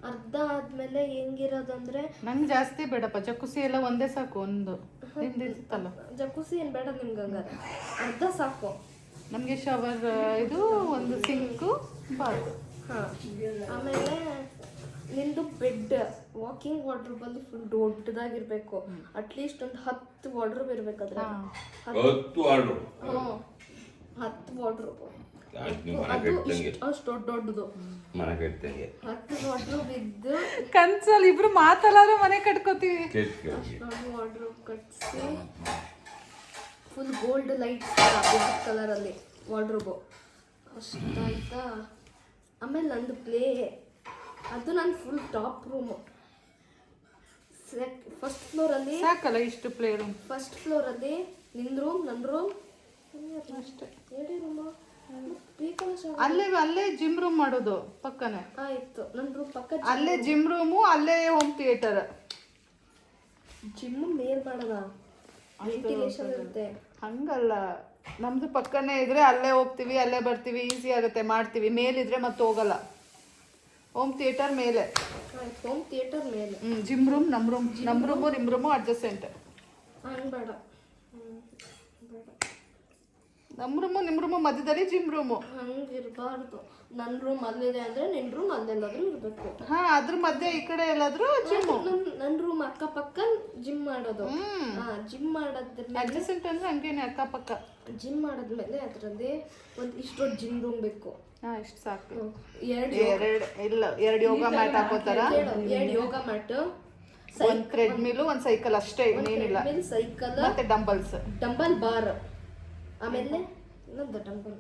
ಅರ್ಧ ಆದ್ಮೇಲೆ ಹೆಂಗಿರೋದಂದ್ರೆ, ನಂಗೆ ಜಾಸ್ತಿ ಬೇಡಪ್ಪ, ಜಕ್ಕುಸಿ ಎಲ್ಲ ಒಂದೇ ಸಾಕು. ಒಂದು ನಿಮ್ದಿತ್ತಲ್ಲ ಜಕ್ಕುಸಿ ಏನು ಬೇಡ ನಿಮ್ಗೆ, ಹಂಗಾರೆ ಅರ್ಧ ಸಾಕು ನಮಗೆ. ಶವರ್ ಇದು, ಒಂದು ಸಿಂಕು, ಬಾತ್. ಆಮೇಲೆ ನಿಂದು ಬೆಡ್ ವಾಕಿಂಗ್ ವಾರ್ಡ್ರೋಬಲ್ಲಿ ಫುಲ್ ದೊಡ್ಡದಾಗಿರ್ಬೇಕು. ಅಟ್ಲೀಸ್ಟ್ ಒಂದು 10 ವಾರ್ಡ್ರೋಬ್ ಇರ್ಬೇಕಾದ್ರೆ, 10 ವಾರ್ಡ್ರೋಬ್ ಅಷ್ಟು ದೊಡ್ಡದು. 10 ವಾರ್ಡ್ರೋಬ್ ಇದ್ದು ಕನ್ಸಲ್ಲಿ ಇಬ್ರು ಮಾತಲ್ಲಾದ್ರೂ ಮನೆ ಕಟ್ಕೋತೀವಿ. ದೊಡ್ಡ ವಾರ್ಡ್ರೋಬ್ ಕಟ್ಸಿ, ಫುಲ್ ಗೋಲ್ಡ್ ಲೈಟ್ ಬ್ಲ್ಯಾಕ್ ಕಲರಲ್ಲಿ ವಾರ್ಡ್ರೋಬು ಅಷ್ಟಾಯ್ತಾ. ಆಮೇಲೆ ನಂದು ಅದು ನನ್ನ ಫುಲ್ ಟಾಪ್ ರೂಮು. ಫಸ್ಟ್ ಫ್ಲೋರಲ್ಲಿ ಸಾಕಲ್ಲ ಇಷ್ಟು ಪ್ಲೇ ರೂಮ್. ಫಸ್ಟ್ ಫ್ಲೋರಲ್ಲಿ ನಿನ್ನ ರೂಮ್, ನನ್ನ ರೂಮ್ ಅಷ್ಟೇ. 2 ರೂಮು ಬೇಕಲ್ಲ ಸರ್. ಅಲ್ಲೇ ಜಿಮ್ ರೂಮ್ ಮಾಡೋದು ಪಕ್ಕನೆ. ಆಯ್ತು, ನನ್ನ ರೂಮ್ ಪಕ್ಕ ಅಲ್ಲೇ ಜಿಮ್ ರೂಮು, ಅಲ್ಲೇ ಹೋಮ್ ಥಿಯೇಟರ್. ಜಿಮ್ ಮೇಲ್ ಮಾಡೋದ, ವೆಂಟಿಲೇಷನ್ ಇರುತ್ತೆ. ಹಂಗಲ್ಲ, ನಮ್ದು ಪಕ್ಕನೇ ಇದ್ರೆ ಅಲ್ಲೇ ಹೋಗ್ತೀವಿ, ಅಲ್ಲೇ ಬರ್ತೀವಿ, ಈಸಿ ಆಗುತ್ತೆ, ಮಾಡ್ತೀವಿ. ಮೇಲಿದ್ರೆ ಮತ್ತೆ ಹೋಗಲ್ಲ. ಹೋಮ್ ಥಿಯೇಟರ್ ಮೇಲೆ, ಆಯ್ತು, ಹೋಮ್ ಥಿಯೇಟರ್ ಮೇಲೆ. ಜಿಮ್ ರೂಮ್, ನಮ್ಮ ರೂಮು ನಿಮ್ಮ ರೂಮು ಅಡ್ಜಸ್ಟೆಂಟ್. ಹಂಗೆ ಬೇಡ, ಬೇಡ. ನಮ್ಮ ರೂಮು ನಿಮ್ಮ ರೂಮು ಮಧ್ಯದಲ್ಲಿ ಜಿಮ್ ರೂಮು. ಹಂಗಿರಬಾರ್ದು. ನನ್ನ ರೂಮ್ ಅಲ್ಲಿದೆ ಅಂದರೆ ನಿನ್ನ ರೂಮ್ ಅಲ್ಲೆಲ್ಲಾದ್ರೂ ಇರಬೇಕು. ಹಾ, ಅದ್ರ ಮಧ್ಯೆ ಈ ಕಡೆ ಎಲ್ಲಾದ್ರೂ ಜಿಮ್. ನನ್ನ ರೂಮ್ ಅಕ್ಕಪಕ್ಕ ಜಿಮ್ ಮಾಡೋದು. ಜಿಮ್ ಮಾಡೋದ್ಮೇಲೆ ಅಡ್ಜಸ್ಟೆಂಟ್ ಅಂದ್ರೆ ಹಂಗೇನೆ ಅಕ್ಕಪಕ್ಕ. ಜಿಮ್ ಮಾಡೋದ್ಮೇಲೆ ಅದರಲ್ಲಿ ಒಂದು ಇಷ್ಟೊಂದು ಜಿಮ್ ರೂಮ್ ಬೇಕು. ಹಾ, ಇಷ್ಟು ಸಾಕು. 2 ಯೋಗ ಮ್ಯಾಟ್ ಹಾಕೋತಾರ, 2 ಯೋಗ ಮ್ಯಾಟ್, ಒಂದು ಥ್ರೆಡ್ಮಿಲ್, ಒಂದು ಸೈಕಲ್, ಅಷ್ಟೇ, ಇನ್ನೇನಿಲ್ಲ. ಸೈಕಲ್ ಮತ್ತೆ ಡಂಬಲ್ಸ್, ಡಂಬಲ್ ಬಾರ್, ಆಮೇಲೆ ಇನ್ನೊಂದು ಡಂಬಲ್.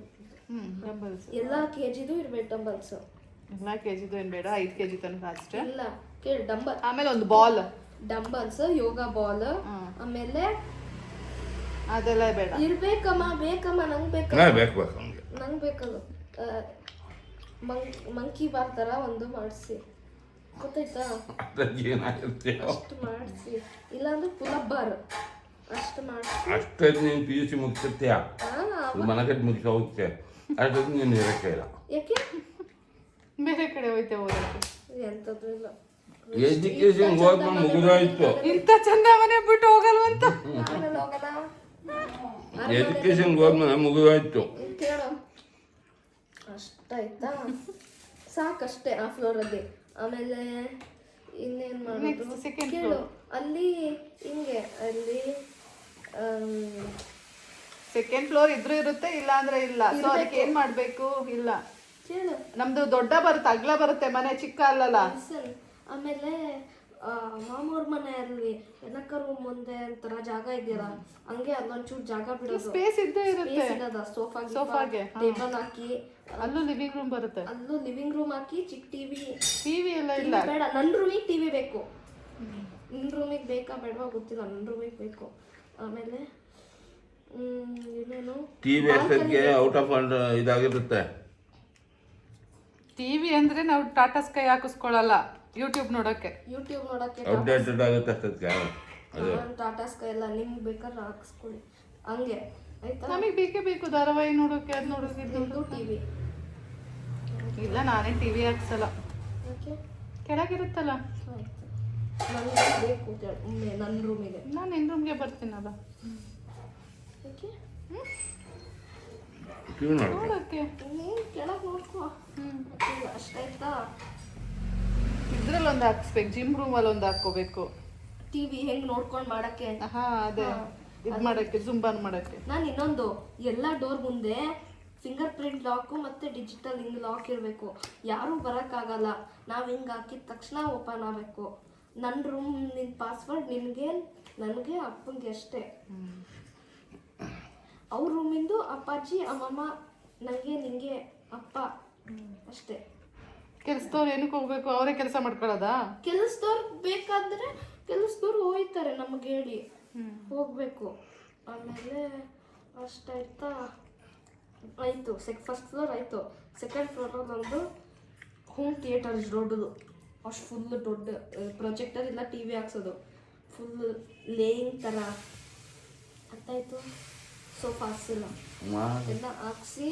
ಡಂಬಲ್ಸ್ ಎಲ್ಲ ಕೆಜಿದು ಇರ್ಬೇಕು ಡಂಬಲ್ಸ್. ಎಲ್ಲ ಕೆಜಿದು ಏನ್ ಬೇಡ, 5 kg ತನಕ ಅಷ್ಟೇ. ಇಲ್ಲ ಕೇಳಿ, ಡಂಬಲ್, ಆಮೇಲೆ ಒಂದು ಬಾಲ್, ಡಂಬಲ್ಸ್, ಯೋಗ ಬಾಲ್, ಆಮೇಲೆ ಅದೆಲ್ಲ ಬೇಡ. ಇರ್ಬೇಕಮ್ಮ, ಬೇಕಮ್ಮ, ನಂಗೆ ಬೇಕು, ಬೇಕು ನಂಗೆ ಬೇಕದು. ಮಂಕಿ ಬಾರ್ ಥರ ಒಂದು ಮಾಡಿಸಿ, ಗೊತ್ತಾಯ್ತಾ? ಏನಾಗುತ್ತೆ ಅಷ್ಟು ಮಾಡಿಸಿ, ಇಲ್ಲಾಂದ್ರೆ ಪುಲಪ್ ಬಾರ್ ಅಷ್ಟು ಮಾಡಿಸಿ. ಅಷ್ಟೊಂದು ನೀನು PUC ಮುಗಿಸುತ್ತೀಯ, ಮನಗಟ್ಟು ಮುಗಿಸ ಹೋಗುತ್ತೆ. ಅಷ್ಟೊಂದು ನೀನು ಇರೋಕ್ಕೆ ಇಲ್ಲ. ಯಾಕೆ ಬೇರೆ ಕಡೆ ಹೋಯ್ತೆ ಓದಕ್ಕೆ. ಎಂಥದ್ದು ಇಲ್ಲ. ಎಜುಕೇಶನ್ ಹೋದ್ಮೇಲೆ ಮುಗಿದಾಯ್ತು. ಇಂಥ ಚಂದ ಮನೆ ಬಿಟ್ಟು ಹೋಗಲ್ವಂತ. ಆಮೇಲೆ ಹೋಗಲ್ಲ, ಎಜುಕೇಶನ್ ಹೋದ್ಮೇಲೆ ಮುಗಿದಾಯ್ತು. ಕೇಳು, ಅಷ್ಟಾಯ್ತಾ? ಸಾಕಷ್ಟೇ ಆ ಫ್ಲೋರಲ್ಲಿ. ಆಮೇಲೆ ಇನ್ನೇನು ಮಾಡೋದು ಕೇಳು. ಅಲ್ಲಿ ಹಿಂಗೆ, ಅಲ್ಲಿ ಸೆಕೆಂಡ್ ಫ್ಲೋರ್ ಇದ್ರೂ ಇರುತ್ತೆ, ಇಲ್ಲ ಅಂದ್ರೆ ಇಲ್ಲ. ಸೊ ಅದಕ್ಕೆ ಏನ್ ಮಾಡ್ಬೇಕು? ಇಲ್ಲ, ಕೇಳು, ನಮ್ದು ದೊಡ್ಡ ಬರುತ್ತೆ, ಅಗ್ಲ ಬರುತ್ತೆ, ಮನೆ ಚಿಕ್ಕ ಅಲ್ಲಲ್ಲ. ಆಮೇಲೆ ಮಾಮೂರ್ ಮನೆಯಲ್ಲಿ ಏನಕ್ಕ ರೂಮ್ ಮುಂದೆ ಒಂಥರ ಜಾಗ ಇದೆಯಲ್ಲ, ಹಂಗೆ ಅಲ್ಲೊಂಚೂರು ಜಾಗ ಬಿಡೋದು, ಸ್ಪೇಸ್ ಇದ್ದೇ ಇರುತ್ತೆ. ಸೋಫಾಗೆ ಟೇಬಲ್ ಹಾಕಿ, ಅಲ್ಲೂ ಲಿವಿಂಗ್ ರೂಮ್ ಬರುತ್ತೆ. ಅಲ್ಲೂ ಲಿವಿಂಗ್ ರೂಮ್ ಹಾಕಿ, ಚಿಕ್ಕ ಟಿವಿ ಎಲ್ಲ ಇಲ್ಲ. ಬೇಡ, ನನ್ನ ರೂಮಿಗೆ ಟಿವಿ ಬೇಕು. ನಿನ್ನ ರೂಮಿಗೆ ಬೇಕಾ ಬೇಡವಾ ಗೊತ್ತಿಲ್ಲ, ನನ್ನ ರೂಮಿಗೆ ಬೇಕು. ಆಮೇಲೆ ಇನ್ನೇನು, ಟಿವಿ ಅಷ್ಟೊತ್ತಿಗೆ ಔಟ್ ಆಫ್ ಇದಾಗಿರುತ್ತೆ. ಟಿವಿ ಅಂದ್ರೆ ನಾವು ಟಾಟಾ ಸ್ಕೈ ಹಾಕಿಸ್ಕೊಳ್ಳಲ್ಲ, ಯೂಟ್ಯೂಬ್ ನೋಡಕ್ಕೆ. ಔಟ್ಡೇಟೆಡ್ ಆಗುತ್ತೆ ಅಷ್ಟೊತ್ತಿಗೆ. ಟಾಟಾ ಸ್ಕೈ ಎಲ್ಲ ನಿಮ್ಗೆ ಬೇಕಾದ್ರೆ ಹಾಕಿಸ್ಕೊಳ್ಳಿ, ಹಂಗೆ ಆಯ್ತಾ? ನಮಗೆ ಬೇಕೇ ಬೇಕು ಧಾರಾವಾಹಿ ನೋಡೋಕೆ, ಅದು ನೋಡೋಕೆ. ಟಿವಿ ಇಲ್ಲ, ನಾನೇ ಟಿವಿ ಹಾಕ್ಸಲ್ಲ, ಓಕೆ, ಕೆಳಗಿರುತ್ತಲ್ಲ. ಆಯ್ತು, ನನಗೆ ಬೇಕು ನನ್ನ ರೂಮಿಗೆ. ನಾನು ನಿನ್ನ ರೂಮ್ಗೆ ಬರ್ತೀನಲ್ಲ. ಓಕೆ, ನೋಡೋಕ್ಕೆ ನೀನು ಕೆಳಗೆ ನೋಡ್ಕೋ. ಅಷ್ಟಾಯ್ತಾ? ಇದ್ರಲ್ಲಿ ಒಂದು ಹಾಕ್ಸ್ಬೇಕು, ಜಿಮ್ ರೂಮಲ್ಲಿ ಒಂದು ಹಾಕ್ಕೋಬೇಕು. ಟಿವಿ ಹೆಂಗೆ ನೋಡ್ಕೊಂಡು ಮಾಡಕ್ಕೆ. ಹಾ, ಅದೇ ಇದು ಮಾಡಕ್ಕೆ, ಜುಂಬಾನ್ ಮಾಡಕ್ಕೆ. ನಾನು ಇನ್ನೊಂದು, ಎಲ್ಲ ಡೋರ್ ಮುಂದೆ ಫಿಂಗರ್ ಪ್ರಿಂಟ್ ಲಾಕು ಮತ್ತು ಡಿಜಿಟಲ್ ಹಿಂಗೆ ಲಾಕ್ ಇರಬೇಕು. ಯಾರೂ ಬರೋಕ್ಕಾಗಲ್ಲ. ನಾವು ಹಿಂಗೆ ಹಾಕಿದ ತಕ್ಷಣ ಓಪನ್ ಆಗಬೇಕು. ನನ್ನ ರೂಮ್ ನಿನ್ನ ಪಾಸ್ವರ್ಡ್ ನಿನಗೆ, ನನಗೆ, ಅಪ್ಪನಿಗೆ ಅಷ್ಟೇ. ಅವ್ರ ರೂಮಿಂದು ಅಪ್ಪಾಜಿ, ಅಮ್ಮಮ್ಮ, ನನಗೆ, ನಿಂಗೆ, ಅಪ್ಪ ಅಷ್ಟೇ. ಕೆಲಸದವ್ರು ಏನಕ್ಕೆ ಹೋಗ್ಬೇಕು? ಅವರೇ ಕೆಲಸ ಮಾಡ್ಕೊಳ್ಳೋದಾ? ಕೆಲಸದವ್ರು ಬೇಕಾದ್ರೆ ಕೆಲಸದವ್ರು ಹೋಯ್ತಾರೆ, ನಮಗೆ ಹೇಳಿ ಹೋಗಬೇಕು. ಆಮೇಲೆ ಅಷ್ಟಾಯ್ತಾ? ಆಯಿತು, ಫಸ್ಟ್ ಫ್ಲೋರ್ ಆಯಿತು. ಸೆಕೆಂಡ್ ಫ್ಲೋರಲ್ಲಿ ಒಂದು ಹೋಮ್ ಥಿಯೇಟರ್ ದೊಡ್ಡದು, ಅಷ್ಟು ಫುಲ್ ದೊಡ್ಡ ಪ್ರೊಜೆಕ್ಟರ್ ಇಲ್ಲ, ಟಿ ವಿ ಹಾಕ್ಸೋದು, ಫುಲ್ ಲೇಯಿಂಗ್ ಥರ, ಅರ್ಥಾಯ್ತು? ಸೋಫಾಸ್ ಎಲ್ಲ ಹಾಕ್ಸಿ.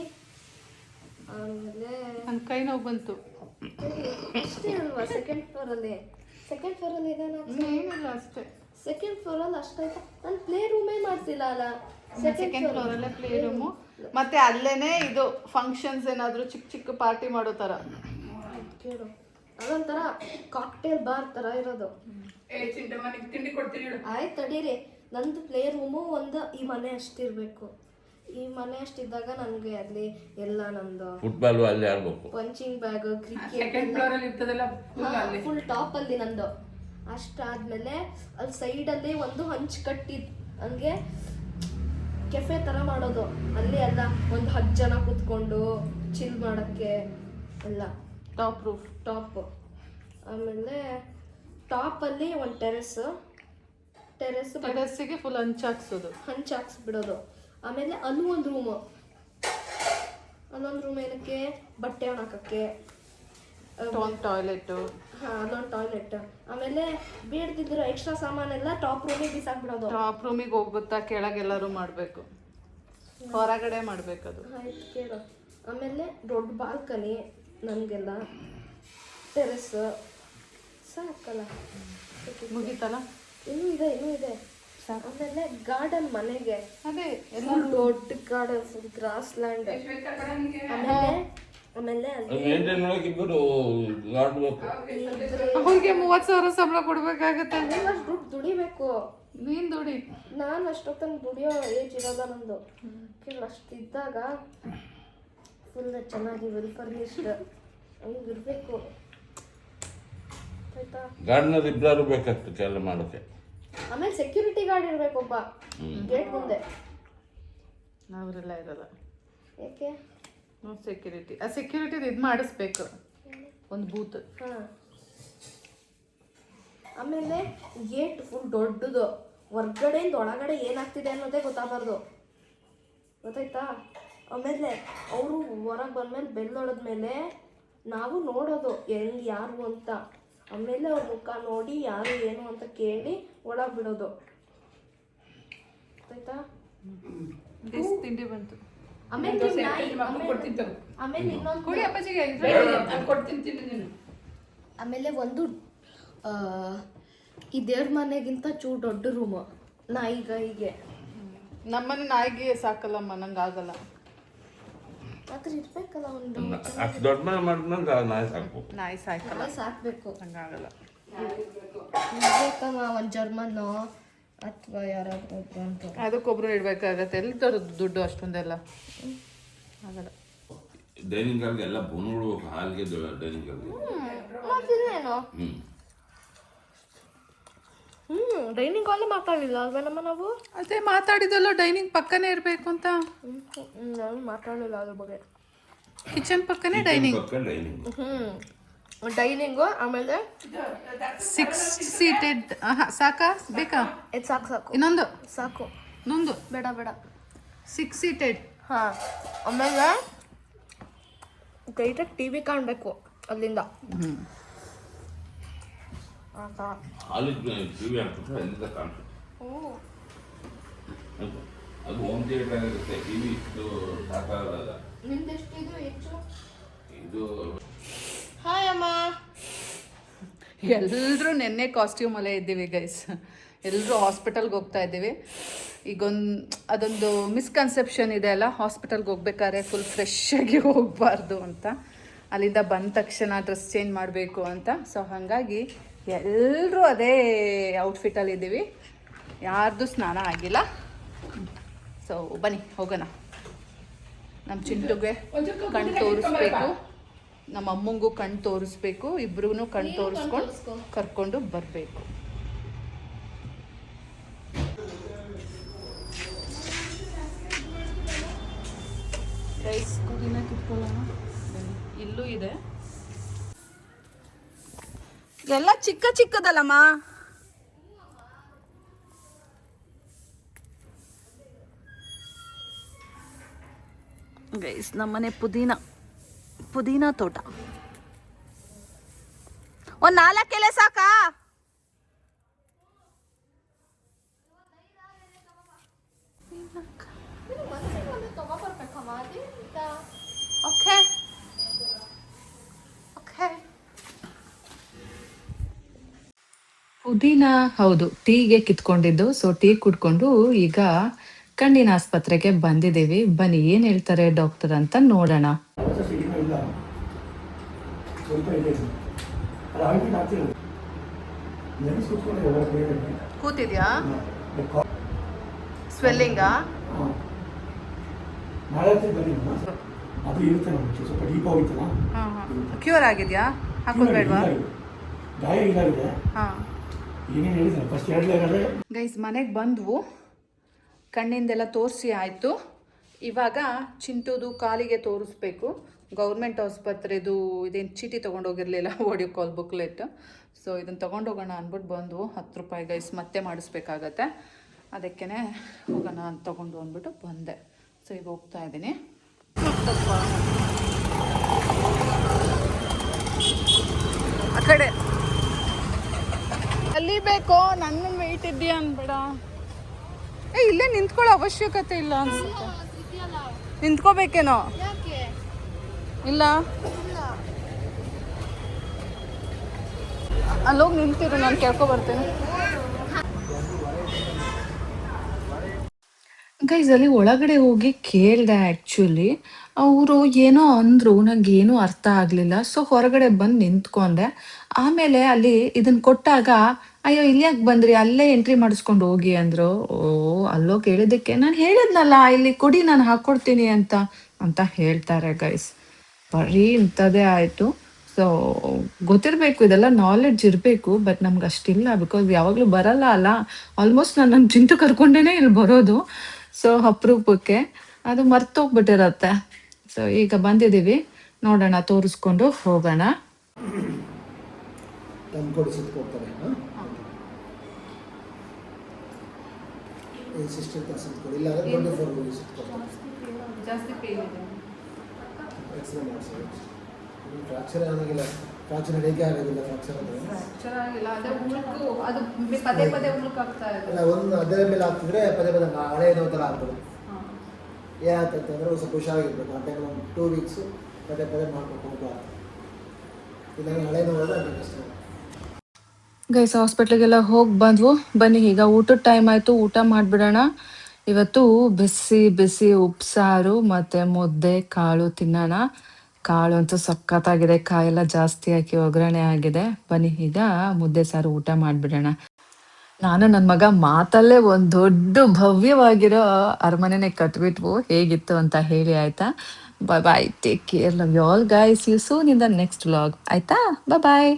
ಆಮೇಲೆ ನನ್ನ ಕೈ ನೋವು ಬಂತು. ಅಷ್ಟೇ ಅಲ್ವಾ? ಸೆಕೆಂಡ್ ಫ್ಲೋರಲ್ಲಿ ಏನಿಲ್ಲ, ಅಷ್ಟೇ. ಸೆಕೆಂಡ್ ಫ್ಲೋರಲ್ಲಿ ಅಷ್ಟಾಯ್ತಾ? ನಾನು ಪ್ಲೇ ರೂಮೇ ಮಾಡ್ತಿಲ್ಲ ಅಲ್ಲ. ಸೆಕೆಂಡ್ ಫ್ಲೋರಲ್ಲೇ ಪ್ಲೇ ರೂಮು, ಮತ್ತೆ ಅಲ್ಲೇನೆ ಇದು ಫಂಕ್ಷನ್ಸ್ ಏನಾದರೂ ಚಿಕ್ಕ ಚಿಕ್ಕ ಪಾರ್ಟಿ ಮಾಡೋ ಥರ. ಕೇಳು, ಅದೊಂಥರ ಕಾಕ್ಟೇಲ್ ಬಾರ್ ಥರ ಇರೋದು. ತಿಂಡಿ ಕೊಡ್ತೀನಿ. ಆಯ್ತು ತಡೀರಿ, ನಂದು ಪ್ಲೇ ರೂಮು ಒಂದು ಈ ಮನೆ ಅಷ್ಟಿರಬೇಕು. ಈ ಮನೆ ಅಷ್ಟಿದ್ದಾಗ ನನಗೆ ಅಲ್ಲಿ ಎಲ್ಲ ನಂದು ಫುಟ್ಬಾಲ್ ಅಲ್ಲಿ ಆಡ್ಬೇಕು, punching bag, cricket full top ಅಲ್ಲಿ ನಂದು. ಅಷ್ಟಾದ್ಮೇಲೆ ಅಲ್ಲಿ ಸೈಡಲ್ಲಿ ಒಂದು ಹಂಚ್ ಕಟ್ಟಿದ್ ಹಂಗೆ ಕೆಫೆ ಥರ ಮಾಡೋದು. ಅಲ್ಲಿ ಎಲ್ಲ ಒಂದು 10 ಜನ ಕೂತ್ಕೊಂಡು ಚಿಲ್ ಮಾಡೋಕ್ಕೆ ಎಲ್ಲ. ಟಾಪ್ ರೂಫ್, ಟಾಪ್ ಆಮೇಲೆ ಟಾಪಲ್ಲಿ ಒಂದು ಟೆರೆಸ್ ಟೆರೆಸ್ಸಿಗೆ ಫುಲ್ ಹಂಚಾಕ್ಸೋದು. ಹಂಚಾಕ್ಸ್ಬಿಡೋದು. ಆಮೇಲೆ ಅಲ್ಲೊಂದು ರೂಮ್ ಏನಕ್ಕೆ ಬಟ್ಟೆ ಒಣಕಕ್ಕೆ, ಟಾಯ್ಲೆಟು. ಹಾಂ ಅದೊಂದು ಟಾಯ್ಲೆಟ್. ಆಮೇಲೆ ಬೇಡದಿದ್ರೆ ಎಕ್ಸ್ಟ್ರಾ ಸಾಮಾನೆಲ್ಲ ಟಾಪ್ ರೂಮಿಗೆ ಬಿಸಾಕ್ಬಿಡೋದು. ಟಾಪ್ ರೂಮಿಗೆ ಹೋಗ್ಬಿತ್ತಾ ಕೆಳಗೆಲ್ಲರೂ ಮಾಡಬೇಕು, ಹೊರಗಡೆ ಮಾಡಬೇಕದು. ಆಯ್ತು ಕೇಳು. ಆಮೇಲೆ ದೊಡ್ಡ ಬಾಲ್ಕನಿ ನನಗೆಲ್ಲ, ಟೆರೆಸ್ ಸಾಕಲ್ಲ. ಮುಗೀತಲ್ಲ? ಇನ್ನೂ ಇದೆ. ಆಮೇಲೆ ಗಾರ್ಡನ್ ಮನೆಗೆ, ಅದೇ ದೊಡ್ಡ ಗಾರ್ಡನ್, ಫುಲ್ ಗ್ರಾಸ್ ಲ್ಯಾಂಡ್. ಆಮೇಲೆ ಮೇಂಟೈನ್ ಮಾಡೋಕೆ ಇಬ್ಬರು ಆಡ್ಬೇಕು. ಅವ್ರಿಗೆ 30,000 ಸಂಬಳ ಕೊಡ್ಬೇಕಾಗತ್ತೆ. ಅಷ್ಟು ದುಡ್ಡು ದುಡಿಬೇಕು. ನೀನ್ ದುಡಿ. ನಾನು ಅಷ್ಟೊತ್ತಂಗೆ ದುಡಿಯೋ ಏಜ್ ಇರೋದ ನಂದು. ಅಷ್ಟಿದ್ದಾಗ ಫುಲ್ ಚೆನ್ನಾಗಿ ವೆಲ್ ಫರ್ನಿಶ್ಡ್ ಹಂಗಿರ್ಬೇಕು ಆಯ್ತಾ. ಗಾರ್ಡನರ್ ಇಬ್ಬರು ಬೇಕಷ್ಟು ಕೆಲಸ ಮಾಡೋಕ್ಕೆ. ಆಮೇಲೆ ಸೆಕ್ಯೂರಿಟಿ ಗಾರ್ಡ್ ಇರ್ಬೇಕು ಒಬ್ಬ ಗೇಟ್ ಮುಂದೆ. ಅವರೆಲ್ಲ ಇರಲ್ಲ. ಯಾಕೆ? ಸೆಕ್ಯೂರಿಟಿ, ಆ ಸೆಕ್ಯೂರಿಟಿ ಇದು ಮಾಡಿಸ್ಬೇಕು, ಒಂದು ಬೂತ್. ಹಾಂ. ಆಮೇಲೆ ಗೇಟ್ ಫುಲ್ ದೊಡ್ಡದು, ಹೊರ್ಗಡೆಯಿಂದ ಒಳಗಡೆ ಏನಾಗ್ತಿದೆ ಅನ್ನೋದೇ ಗೊತ್ತಾಗಬಾರ್ದು, ಗೊತ್ತಾಯ್ತಾ. ಆಮೇಲೆ ಅವರು ಹೊರಗೆ ಬಂದಮೇಲೆ ಬೆಲ್ ಹೊಡೆದ್ಮೇಲೆ ನಾವು ನೋಡೋದು ಹೆಂಗೆ ಯಾರು ಅಂತ. ಆಮೇಲೆ ಅವ್ರ ಮುಖ ನೋಡಿ ಯಾರು ಏನು ಅಂತ ಕೇಳಿ ಒಳಗೆ ಬಿಡೋದು, ಗೊತ್ತಾಯ್ತಾ. ತಿಂಡಿ ಬಂತು. ಆಮೇಲೆ ಇನ್ನೊಂದು ಕೊಡಿ ಅಪ್ಪಾಜಿಗೆ. ಆಮೇಲೆ ಒಂದು ಈ ದೇವ್ರ ಮನೆಗಿಂತ ಚೂರು ದೊಡ್ಡ ರೂಮು ನಾಯಿಗೆ. ನಮ್ಮನೆ ನಾಯಿಗೆ ಸಾಕಲ್ಲಮ್ಮ, ನಂಗೆ ಆಗಲ್ಲ. ಮಾತ್ರ ಇರ್ಬೇಕಲ್ಲ ಒಂದು ಅಷ್ಟು ದೊಡ್ಡ ಮನೆ ಮಾಡಿದ್ಮೇಲೆ ನಾಯಿ ಸಾಕಲ್ಲ, ಸಾಕ್ಬೇಕು. ಹಂಗಾಗಲ್ಲ. ಇರ್ಬೇಕಮ್ಮ ಒಂದು ಜರ್ಮನ್ನು ಅಥವಾ ಯಾರಾದ್ರೂ ಅಂತ. ಅದಕ್ಕೊಬ್ರು ಇಡ್ಬೇಕಾಗತ್ತೆ. ಎಲ್ಲಿ ತರೋದು ದುಡ್ಡು ಅಷ್ಟೊಂದೆಲ್ಲ? ಆಗಲ್ಲ. ಡೈನಿಂಗ್ ಹಾಲ್ಗೆ ಎಲ್ಲ ಬಂದ್ಬಿಡ್ಬೇಕು. ಹಾಲ್ಗೆ ಡೈನಿಂಗ್ ಹಾಲ್ಗೆ ಮಾಡ್ತಿದ್ದೇನೋ. ಡೈನಿಂಗ್ ಹಾಲೇ ಮಾತಾಡಲಿಲ್ಲ ಅಲ್ವೇನಮ್ಮ ನಾವು? ಅದೇ ಮಾತಾಡಿದಲ್ಲ, ಡೈನಿಂಗ್ ಪಕ್ಕನೇ ಇರಬೇಕು ಅಂತ. ನಾನು ಮಾತಾಡಲಿಲ್ಲ ಅದ್ರ ಬಗ್ಗೆ. ಕಿಚನ್ ಪಕ್ಕನೇ ಡೈನಿಂಗ್. ಡೈನಿಂಗು. ಆಮೇಲೆ 6 seated. ಸಾಕಾ? ಬೇಕಾ? ಇದು ಸಾಕು. ಇನ್ನೊಂದು ಸಾಕು. ಇನ್ನೊಂದು ಬೇಡ 6 seated. ಹಾಂ. ಆಮೇಲೆ ಕೈಟಾಗಿ ಟಿ ವಿ ಕಾಣಬೇಕು ಅಲ್ಲಿಂದ. ಹಾಲಿಗೆ ಟಿವಿ ಹಾಕ್ಬಿಟ್ರೆ ಅಲ್ಲಿಂದ ಕಾಣ್ತದೆ. ಅದು ಹೋಮ್ ಥಿಯೇಟರ್ ಆಗಿರುತ್ತೆ. ಟಿವಿ ಇಷ್ಟು ಸಾಕಾಗಲ್ಲ. ನಿಮ್ದೆಷ್ಟಿದು ಹೆಚ್ಚು? ಇದು ಹಾಯ್ ಅಮ್ಮ. ಎಲ್ಲರೂ ನೆನ್ನೆ ಕಾಸ್ಟ್ಯೂಮಲ್ಲೇ ಇದ್ದೀವಿ ಗೈಸ್. ಎಲ್ಲರೂ ಹಾಸ್ಪಿಟಲ್ಗೆ ಹೋಗ್ತಾ ಇದ್ದೀವಿ. ಅದೊಂದು ಮಿಸ್ಕನ್ಸೆಪ್ಷನ್ ಇದೆ ಅಲ್ಲ, ಹಾಸ್ಪಿಟಲ್ಗೆ ಹೋಗ್ಬೇಕಾದ್ರೆ ಫುಲ್ ಫ್ರೆಶ್ ಆಗಿ ಹೋಗಬಾರ್ದು ಅಂತ. ಅಲ್ಲಿಂದ ಬಂದ ತಕ್ಷಣ ಡ್ರೆಸ್ ಚೇಂಜ್ ಮಾಡಬೇಕು ಅಂತ. ಸೊ ಹಾಗಾಗಿ ಎಲ್ಲರೂ ಅದೇ ಔಟ್ಫಿಟ್ಟಲ್ಲಿ ಇದ್ದೀವಿ. ಯಾರ್ದು ಸ್ನಾನ ಆಗಿಲ್ಲ. ಸೊ ಬನ್ನಿ ಹೋಗೋಣ. ನಮ್ಮ ಚಿಂಟುಗೆ ಕಣ್ಣು ತೋರಿಸ್ಬೇಕು, ನಮ್ಮ ಅಮ್ಮಂಗೂ ಕಣ್ಣು ತೋರಿಸ್ಬೇಕು. ಇಬ್ರಿಗೂ ಕಣ್ಣು ತೋರಿಸ್ಕೊಂಡು ಕರ್ಕೊಂಡು ಬರಬೇಕು. ರೈಸ್ ಕುದಿನ ಕಿತ್ಕೊಳ್ಳೋಣ. ಇಲ್ಲೂ ಇದೆ. ಎಲ್ಲ ಚಿಕ್ಕದಲ್ಲಮ್ಮ. ಗೈಸ್ ನಮ್ಮನೆ ಪುದೀನ ತೋಟ. ಒಂದು 4 ಎಲೆ ಸಾಕಾ? ಓಕೆ. ಪುದೀನ ಹೌದು, ಟೀಗೆ ಕಿತ್ಕೊಂಡಿದ್ದು. ಸೊ ಟೀ ಕುಡ್ಕೊಂಡು ಈಗ ಕಣ್ಣಿನ ಆಸ್ಪತ್ರೆಗೆ ಬಂದಿದ್ದೀವಿ. ಬನ್ನಿ ಏನ್ ಹೇಳ್ತಾರೆ ಡಾಕ್ಟರ್ ಅಂತ ನೋಡೋಣ. ಕೂತಿದ್ಯಾ? ಸ್ವೆಲ್ಲಿಂಗಾ? ಕ್ಯೂರ್ ಆಗಿದ್ಯಾ? ಹಾಕೋಬೇಡ್ವಾ? ಗೈಸ್ ಮನೆಗೆ ಬಂದ್ವು, ಕಣ್ಣಿಂದೆಲ್ಲ ತೋರಿಸಿ ಆಯಿತು. ಇವಾಗ ಚಿಂಟುದು ಕಾಲಿಗೆ ತೋರಿಸ್ಬೇಕು. ಗೌರ್ಮೆಂಟ್ ಆಸ್ಪತ್ರೆದು ಇದೇನು ಚೀಟಿ ತೊಗೊಂಡೋಗಿರಲಿಲ್ಲ ಆಡಿಯೋ ಕಾಲ್ ಬುಕ್ಲೆಟ್. ಸೊ ಇದನ್ನು ತೊಗೊಂಡೋಗೋಣ ಅಂದ್ಬಿಟ್ಟು ಬಂದು 10 ರೂಪಾಯಿ ಗೈಸ್ ಮತ್ತೆ ಮಾಡಿಸ್ಬೇಕಾಗತ್ತೆ. ಅದಕ್ಕೇ ಹೋಗೋಣ ಅಂತ ತೊಗೊಂಡು ಅಂದ್ಬಿಟ್ಟು ಬಂದೆ. ಸೊ ಈಗ ಹೋಗ್ತಾ ಇದ್ದೀನಿ. ಆ ಕಡೆ ಅಲ್ಲಿ ಬೇಕೋ ನನ್ನ ವೆಯ್ಟ್ ಇದೆಯಾ ಅನ್ಬೇಡ. ಇಲ್ಲೇ ನಿಂತ್ಕೊಳ್ಳೋ ಅವಶ್ಯಕತೆ ಇಲ್ಲ ಅನ್ಸುತ್ತೆ. ನಿಂತ್ಕೋಬೇಕೇನೋ ಇಲ್ಲ, ಅಲ್ಲೋಗಿ ನಿಂತಿರು, ನಾನು ಕೇಳ್ಕೊ ಬರ್ತೇನೆ. ಗೈಸ್ ಅಲ್ಲಿ ಒಳಗಡೆ ಹೋಗಿ ಕೇಳಿದೆ. ಆ್ಯಕ್ಚುಲಿ ಅವರು ಏನೋ ಅಂದರು, ನನಗೇನೂ ಅರ್ಥ ಆಗಲಿಲ್ಲ. ಸೊ ಹೊರಗಡೆ ಬಂದು ನಿಂತ್ಕೊಂಡೆ. ಆಮೇಲೆ ಅಲ್ಲಿ ಇದನ್ನು ಕೊಟ್ಟಾಗ ಅಯ್ಯೋ ಇಲ್ಲಿ ಯಾಕೆ ಬಂದ್ರಿ, ಅಲ್ಲೇ ಎಂಟ್ರಿ ಮಾಡಿಸ್ಕೊಂಡು ಹೋಗಿ ಅಂದರು. ಅಲ್ಲೋ ಕೇಳಿದ್ದಕ್ಕೆ ನಾನು ಹೇಳಿದ್ನಲ್ಲ ಇಲ್ಲಿ ಕೊಡಿ ನಾನು ಹಾಕ್ಕೊಡ್ತೀನಿ ಅಂತ ಹೇಳ್ತಾರೆ ಗೈಸ್. ಬರೀ ಇಂಥದ್ದೇ ಆಯಿತು. ಸೊ ಗೊತ್ತಿರಬೇಕು, ಇದೆಲ್ಲ ನಾಲೆಡ್ಜ್ ಇರಬೇಕು. ಬಟ್ ನಮ್ಗೆ ಅಷ್ಟಿಲ್ಲ, ಬಿಕಾಸ್ ಯಾವಾಗಲೂ ಬರಲ್ಲ ಅಲ್ಲ. ಆಲ್ಮೋಸ್ಟ್ ನಾನು ನನ್ನ ಚಿಂಟು ಕರ್ಕೊಂಡೇ ಇಲ್ಲಿ ಬರೋದು. ಸೊ ಅಪರೂಪಕ್ಕೆ ಅದು ಮರ್ತೋಗ್ಬಿಟ್ಟಿರತ್ತೆ. ಸೊ ಈಗ ಬಂದಿದ್ದೀವಿ, ನೋಡೋಣ, ತೋರಿಸ್ಕೊಂಡು ಹೋಗೋಣ. ಜಾಸ್ತಿ ಪೇನ್ ಇದೆ. ಫ್ರಾಕ್ಚರ್ ಆಗಿಲ್ಲ, ಫ್ರಾಕ್ಚರ್ ಹೇಗೆ ಆಗೋದಿಲ್ಲ, ಫ್ರಾಕ್ಚರ್ ಆಗಿಲ್ಲ, ಅದೇ ಉಳುಕು, ಅದು ಪದೇ ಪದೇ ಉಳುಕಾಗ್ತಾ ಇದೆ. ಅಲ್ಲ, ಒಂದು ಅದರ ಮೇಲೆ ಆಗ್ತಿದ್ರೆ ಪದೇ ಪದೇ ಹಳೆ ಏನೋ ಥರ ಆಗ್ತದೆ. ಏನಾಗ್ತದೆ ಅಂದರೆ ಒಂದು ಸ್ವಲ್ಪ ಹುಷಾರಾಗಿರ್ಬೇಕು. ಆ ಟೈಮ್ ಒಂದು 2 ವೀಕ್ಸು ಪದೇ ಪದೇ ಮಾಡ್ಕೊಂಡು ಹೋಗ್ಬಾರ್ದು. ಇಲ್ಲ ಹಳೆ ನೋಡೋದು ಅದು ಕಷ್ಟ. ಗೈಸ್ ಹಾಸ್ಪಿಟ್ಲಿಗೆಲ್ಲ ಹೋಗಿ ಬಂದ್ವು. ಬನ್ನಿ ಈಗ ಊಟದ ಟೈಮ್ ಆಯಿತು, ಊಟ ಮಾಡಿಬಿಡೋಣ. ಇವತ್ತು ಬಿಸಿ ಬಿಸಿ ಉಪ್ಸಾರು ಮತ್ತು ಮುದ್ದೆ ಕಾಳು ತಿನ್ನೋಣ. ಕಾಳು ಅಂತೂ ಸಖತ್ತಾಗಿದೆ, ಕಾಯೆಲ್ಲ ಜಾಸ್ತಿ ಹಾಕಿ ಒಗ್ಗರಣೆ ಆಗಿದೆ. ಬನ್ನಿ ಈಗ ಮುದ್ದೆ ಸಾರು ಊಟ ಮಾಡಿಬಿಡೋಣ. ನಾನು ನನ್ನ ಮಗ ಮಾತಲ್ಲೇ ಒಂದು ದೊಡ್ಡ ಭವ್ಯವಾಗಿರೋ ಅರಮನೆನೇ ಕಟ್ಬಿಟ್ವು. ಹೇಗಿತ್ತು ಅಂತ ಹೇಳಿ ಆಯಿತಾ. Bye bye, take care, love you all guys. You soon in the next vlog ಆಯಿತಾ. ಬಾಯ್.